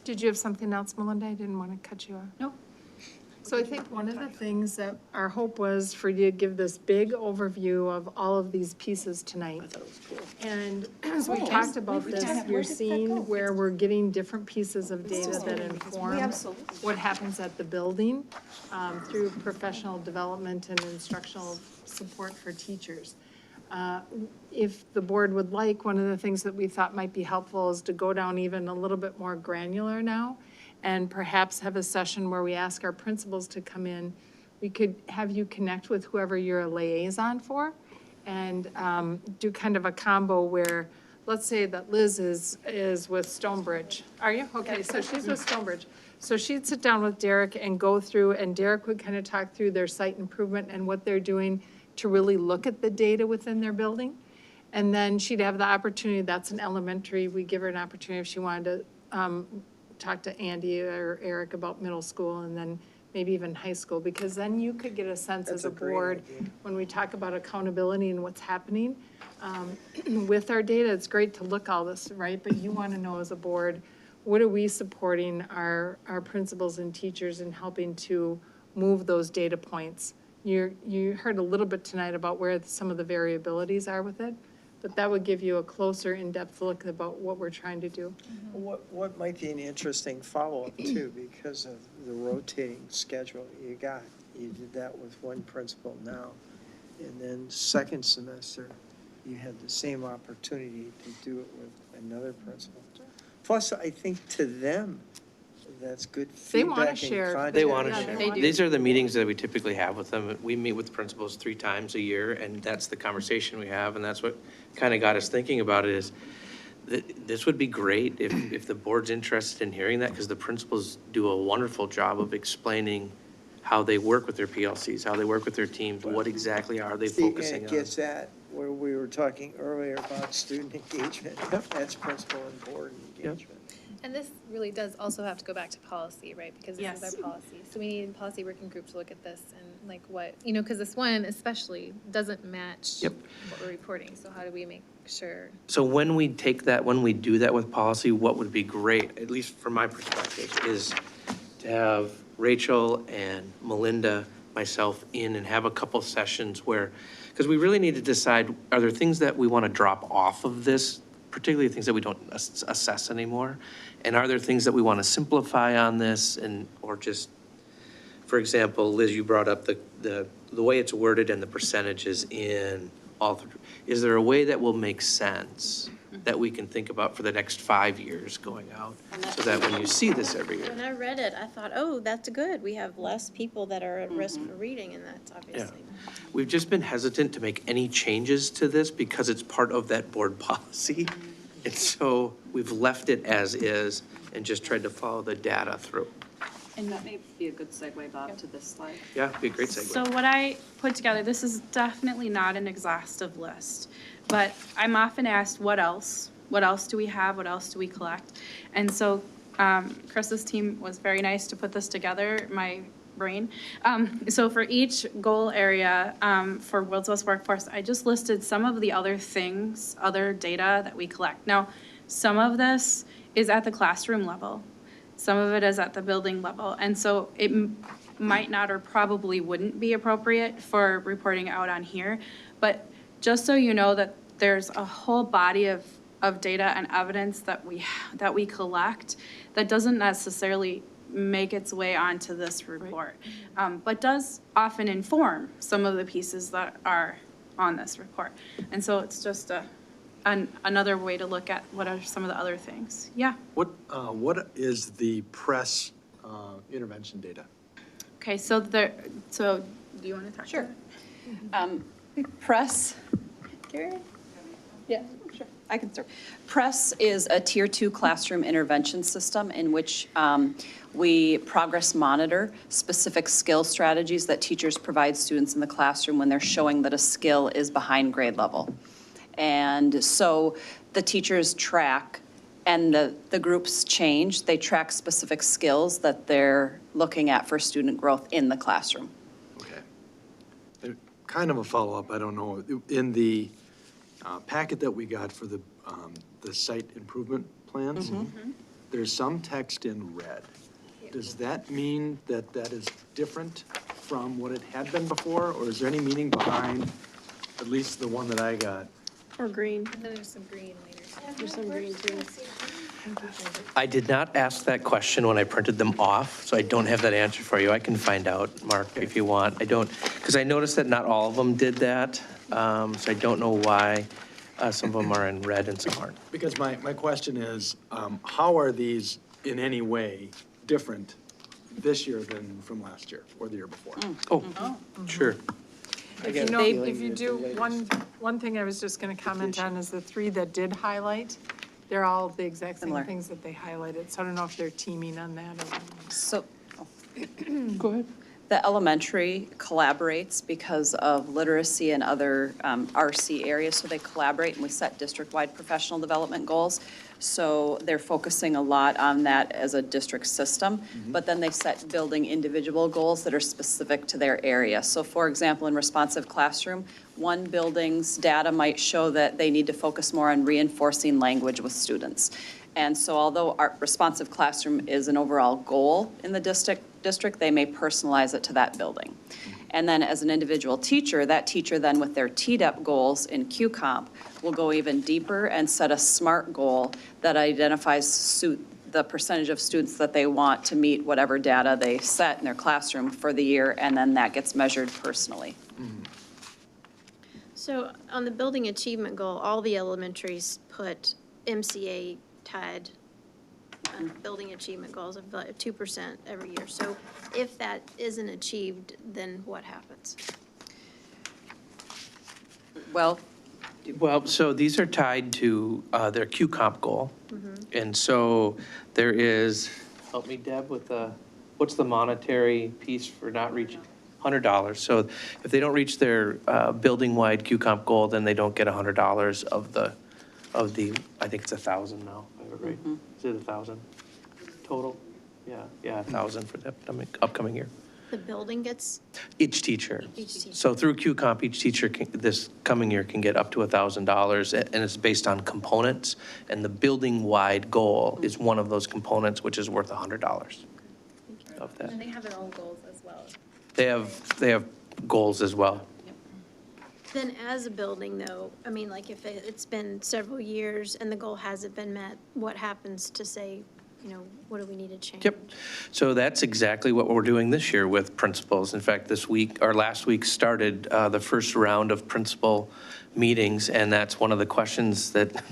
Speaker 2: did you have something else, Melinda? I didn't want to cut you off.
Speaker 7: Nope.
Speaker 2: So I think one of the things that our hope was for you to give this big overview of all of these pieces tonight.
Speaker 3: I thought it was cool.
Speaker 2: And as we talked about this, you're seeing where we're getting different pieces of data that inform what happens at the building through professional development and instructional support for teachers. If the board would like, one of the things that we thought might be helpful is to go down even a little bit more granular now and perhaps have a session where we ask our principals to come in. We could have you connect with whoever you're a liaison for and do kind of a combo where, let's say that Liz is with Stonebridge. Are you? Okay, so she's with Stonebridge. So she'd sit down with Derek and go through, and Derek would kind of talk through their site improvement and what they're doing to really look at the data within their building. And then she'd have the opportunity, that's an elementary, we give her an opportunity if she wanted to talk to Andy or Eric about middle school and then maybe even high school, because then you could get a sense as a board, when we talk about accountability and what's happening with our data, it's great to look all this, right? But you want to know as a board, what are we supporting our principals and teachers in helping to move those data points? You heard a little bit tonight about where some of the variabilities are with it, but that would give you a closer, in-depth look about what we're trying to do.
Speaker 1: What might be an interesting follow-up too, because of the rotating schedule you got. You did that with one principal now. And then second semester, you had the same opportunity to do it with another principal. Plus, I think to them, that's good
Speaker 2: They wanna
Speaker 1: feedback and
Speaker 2: share.
Speaker 1: content.
Speaker 3: They want to
Speaker 2: Yeah,
Speaker 3: share.
Speaker 2: they do.
Speaker 3: These are the meetings that we typically have with them. We meet with principals 3 times a year, and that's the conversation we have, and that's what kind of got us thinking about it is this would be great if the board's interested in hearing that, because the principals do a wonderful job of explaining how they work with their PLCs, how they work with their teams, what exactly are they
Speaker 1: See,
Speaker 3: focusing
Speaker 1: and it
Speaker 3: on.
Speaker 1: gets at where we were talking earlier about student engagement. That's principal and board engagement.
Speaker 6: And this really does also have to go back to policy, right? Because this is
Speaker 7: Yes.
Speaker 6: our policy. So we need a policy working group to look at this and like what, you know, because this one especially doesn't match
Speaker 3: Yep.
Speaker 6: what we're reporting. So how do we make sure?
Speaker 3: So when we do that with policy, what would be great, at least from my perspective, is to have Rachel and Melinda, myself in and have a couple sessions where, because we really need to decide, are there things that we want to drop off of this, particularly things that we don't assess anymore? And are there things that we want to simplify on this or just, for example, Liz, you brought up the way it's worded and the percentages in all, is there a way that will make sense that we can think about for the next 5 years going out? So that when you see this every year.
Speaker 9: When I read it, I thought, oh, that's good. We have less people that are at risk for reading, and that's obviously.
Speaker 3: We've just been hesitant to make any changes to this because it's part of that board policy. And so we've left it as is and just tried to follow the data through.
Speaker 8: And that may be a good segue, Bob, to this slide.
Speaker 3: Yeah, it'd be a great segue.
Speaker 7: So what I put together, this is definitely not an exhaustive list, but I'm often asked, what else? What else do we have? What else do we collect? And so Chris's team was very nice to put this together, my brain. So for each goal area for World's Best Workforce, I just listed some of the other things, other data that we collect. Now, some of this is at the classroom level. Some of it is at the building level. And so it might not or probably wouldn't be appropriate for reporting out on here. But just so you know that there's a whole body of data and evidence that we collect that doesn't necessarily make its way onto this report, but does often inform some of the pieces that are on this report. And so it's just another way to look at what are some of the other things. Yeah.
Speaker 10: What is the press intervention data?
Speaker 7: Okay, so do you want to talk?
Speaker 4: Sure. Press, Gary? Yeah, sure. I can start. Press is a Tier 2 classroom intervention system in which we progress monitor specific skill strategies that teachers provide students in the classroom when they're showing that a skill is behind grade level. And so the teachers track, and the groups change. They track specific skills that they're looking at for student growth in the classroom.
Speaker 10: Okay. Kind of a follow-up, I don't know, in the packet that we got for the site improvement plans, there's some text in red. Does that mean that that is different from what it had been before, or is there any meaning behind at least the one that I got?
Speaker 5: Or green.
Speaker 6: And then there's some green later.
Speaker 5: There's some green too.
Speaker 3: I did not ask that question when I printed them off, so I don't have that answer for you. I can find out, Mark, if you want. I don't, because I noticed that not all of them did that, so I don't know why some of them are in red and some aren't.
Speaker 10: Because my question is, how are these in any way different this year than from last year or the year before?
Speaker 3: Oh, sure.
Speaker 2: If you know, if you do, one thing I was just gonna comment on is the three that did highlight, they're all the exact same
Speaker 4: Similar.
Speaker 2: things that they highlighted, so I don't know if they're teaming on that or.
Speaker 4: So
Speaker 3: Go ahead.
Speaker 4: the elementary collaborates because of literacy and other RC areas, so they collaborate and we set district-wide professional development goals. So they're focusing a lot on that as a district system, but then they set building individual goals that are specific to their area. So for example, in responsive classroom, one building's data might show that they need to focus more on reinforcing language with students. And so although our responsive classroom is an overall goal in the district, they may personalize it to that building. And then as an individual teacher, that teacher then with their TDEP goals in QComp will go even deeper and set a SMART goal that identifies the percentage of students that they want to meet whatever data they set in their classroom for the year, and then that gets measured personally.
Speaker 9: So on the building achievement goal, all the elementaries put MCA tied building achievement goals of 2% every year. So if that isn't achieved, then what happens?
Speaker 4: Well,
Speaker 3: Well, so these are tied to their QComp goal. And so there is, help me Deb, with what's the monetary piece for not reaching? $100. So if they don't reach their building-wide QComp goal, then they don't get $100 of the, I think it's 1,000 now, if I have it right. Is it 1,000 total? Yeah, 1,000 for the upcoming year.
Speaker 9: The building gets,
Speaker 3: Each teacher.
Speaker 9: Each teacher.
Speaker 3: So through QComp, each teacher this coming year can get up to $1,000, and it's based on components. And the building-wide goal is one of those components, which is worth $100 of that.
Speaker 6: And they have their own goals as well.
Speaker 3: They have goals as well.
Speaker 9: then as a building though, I mean, like if it's been several years and the goal hasn't been met, what happens to say, you know, what do we need to change?
Speaker 3: Yep. So that's exactly what we're doing this year with principals. In fact, this week, or last week, started the first round of principal meetings, and that's one of the questions that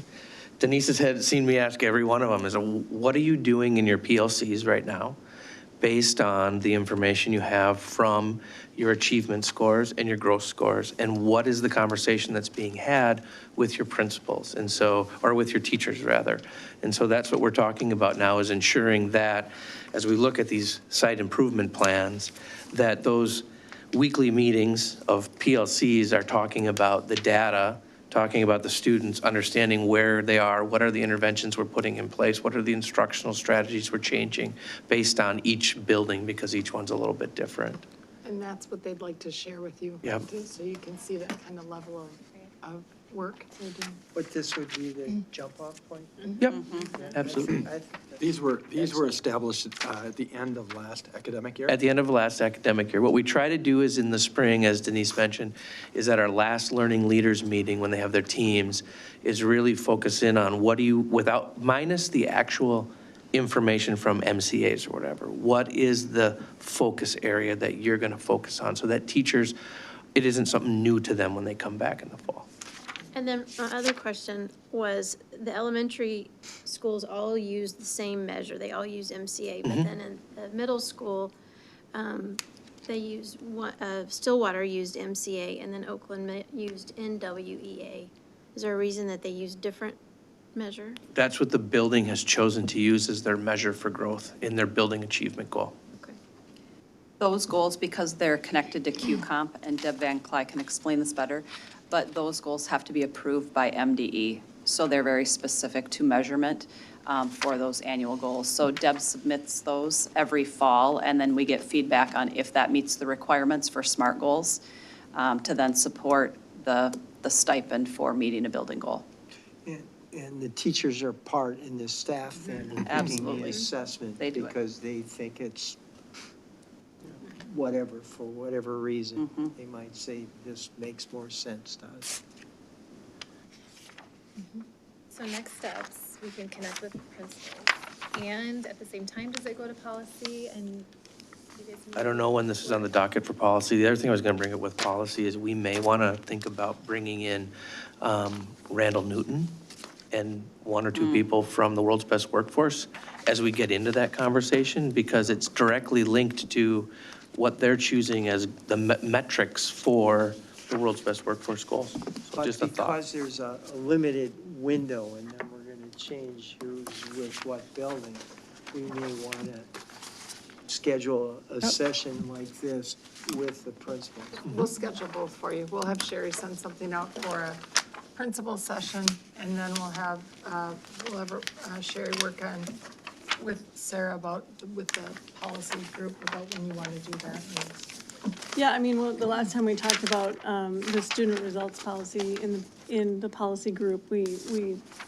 Speaker 3: Denise has had seen me ask every one of them is, what are you doing in your PLCs right now based on the information you have from your achievement scores and your growth scores, and what is the conversation that's being had with your principals, and so, or with your teachers rather. And so that's what we're talking about now, is ensuring that as we look at these site improvement plans, that those weekly meetings of PLCs are talking about the data, talking about the students, understanding where they are, what are the interventions we're putting in place, what are the instructional strategies we're changing based on each building, because each one's a little bit different.
Speaker 2: And that's what they'd like to share with you.
Speaker 3: Yep.
Speaker 2: So you can see that kind of level of work they're doing.
Speaker 1: But this would be the jump-off point?
Speaker 3: Yep, absolutely.
Speaker 1: I think
Speaker 10: These were established at the end of last academic year?
Speaker 3: At the end of last academic year. What we try to do is in the spring, as Denise mentioned, is at our last learning leaders meeting, when they have their teams, is really focus in on what do you, without, minus the actual information from MCAs or whatever, what is the focus area that you're going to focus on, so that teachers, it isn't something new to them when they come back in the fall.
Speaker 9: And then my other question was, the elementary schools all use the same measure, they all use MCA, but then in the middle school, they used, Stillwater used MCA, and then Oakland used NWEA. Is there a reason that they use different measure?
Speaker 3: That's what the building has chosen to use as their measure for growth in their building achievement goal.
Speaker 9: Okay.
Speaker 4: those goals, because they're connected to QComp, and Deb Van Cly can explain this better, but those goals have to be approved by MDE. So they're very specific to measurement for those annual goals. So Deb submits those every fall, and then we get feedback on if that meets the requirements for SMART goals to then support the the stipend for meeting a building goal.
Speaker 1: And the teachers are part in the staff then in making the
Speaker 4: Absolutely.
Speaker 1: assessment.
Speaker 4: They do it.
Speaker 1: Because they think it's whatever, for whatever reason.
Speaker 4: Mm-hmm.
Speaker 1: They might say this makes more sense to us.
Speaker 6: So next steps, we can connect with principals. And at the same time, does it go to policy and you guys?
Speaker 3: I don't know when this is on the docket for policy. The other thing I was going to bring up with policy is we may want to think about bringing in Randall Newton and one or two people from the World's Best Workforce as we get into that conversation, because it's directly linked to what they're choosing as the metrics for the World's Best Workforce goals. So
Speaker 1: But
Speaker 3: just a thought.
Speaker 1: because there's a limited window and then we're going to change who's with what building, we may want to schedule a session like this with the principals.
Speaker 2: We'll schedule both for you. We'll have Sherry send something out for a principal session, and then we'll have Sherry work on with Sarah with the policy group about when you want to do that.
Speaker 5: Yeah, I mean, well, the last time we talked about the student results policy in the policy group, we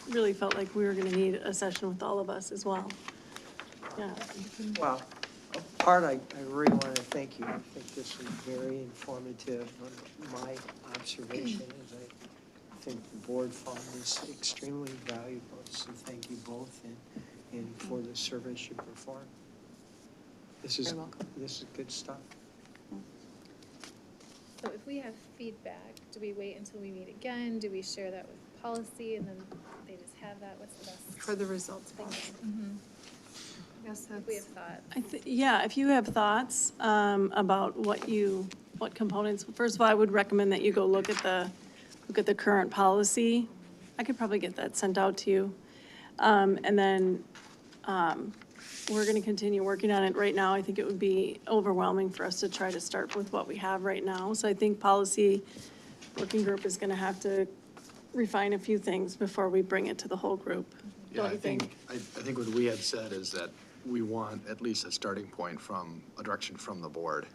Speaker 5: really felt like we were going to need a session with all of us as well. Yeah.
Speaker 1: Well, a part I really want to thank you. I think this was very informative. My observation is I think the board found this extremely valuable, so thank you both and for the service you perform. This is good stuff.
Speaker 6: So if we have feedback, do we wait until we meet again? Do we share that with policy and then they just have that? What's the best?
Speaker 2: For the results policy. I guess
Speaker 6: If we have thought.
Speaker 5: Yeah, if you have thoughts about what components, first of all, I would recommend that you go look at the current policy. I could probably get that sent out to you. And then we're going to continue working on it. Right now, I think it would be overwhelming for us to try to start with what we have right now. So I think policy working group is going to have to refine a few things before we bring it to the whole group.
Speaker 10: Yeah, I think what we had said is that we want at least a starting point from a direction from the board.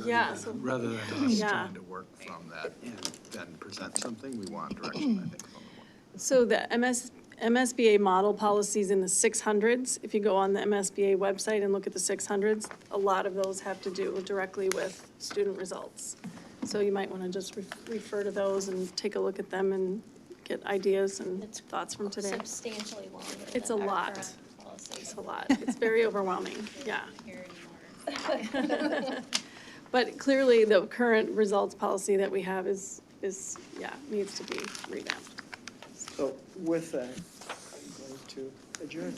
Speaker 5: Yeah.
Speaker 10: Rather than us
Speaker 5: Yeah.
Speaker 10: trying to work from that and then present something, we want direction, I think, from the board.
Speaker 5: So the MSBA model policies in the 600s, if you go on the MSBA website and look at the 600s, a lot of those have to do directly with student results. So you might want to just refer to those and take a look at them and get ideas and thoughts from today.
Speaker 9: Substantially longer.
Speaker 5: It's a
Speaker 9: than our
Speaker 5: lot.
Speaker 9: current policy.
Speaker 5: It's a lot. It's very overwhelming, yeah. But clearly, the current results policy that we have is needs to be revamped.
Speaker 1: So with that, I'm going to adjourn.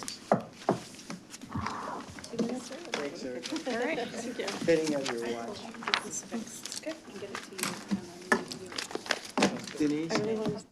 Speaker 9: 2 minutes early.
Speaker 1: Thanks, Eric.
Speaker 5: All right, thank you.
Speaker 1: Fitting on your watch.
Speaker 7: Good. Get it to you, and then you can do it.
Speaker 1: Denise?
Speaker 5: I really want to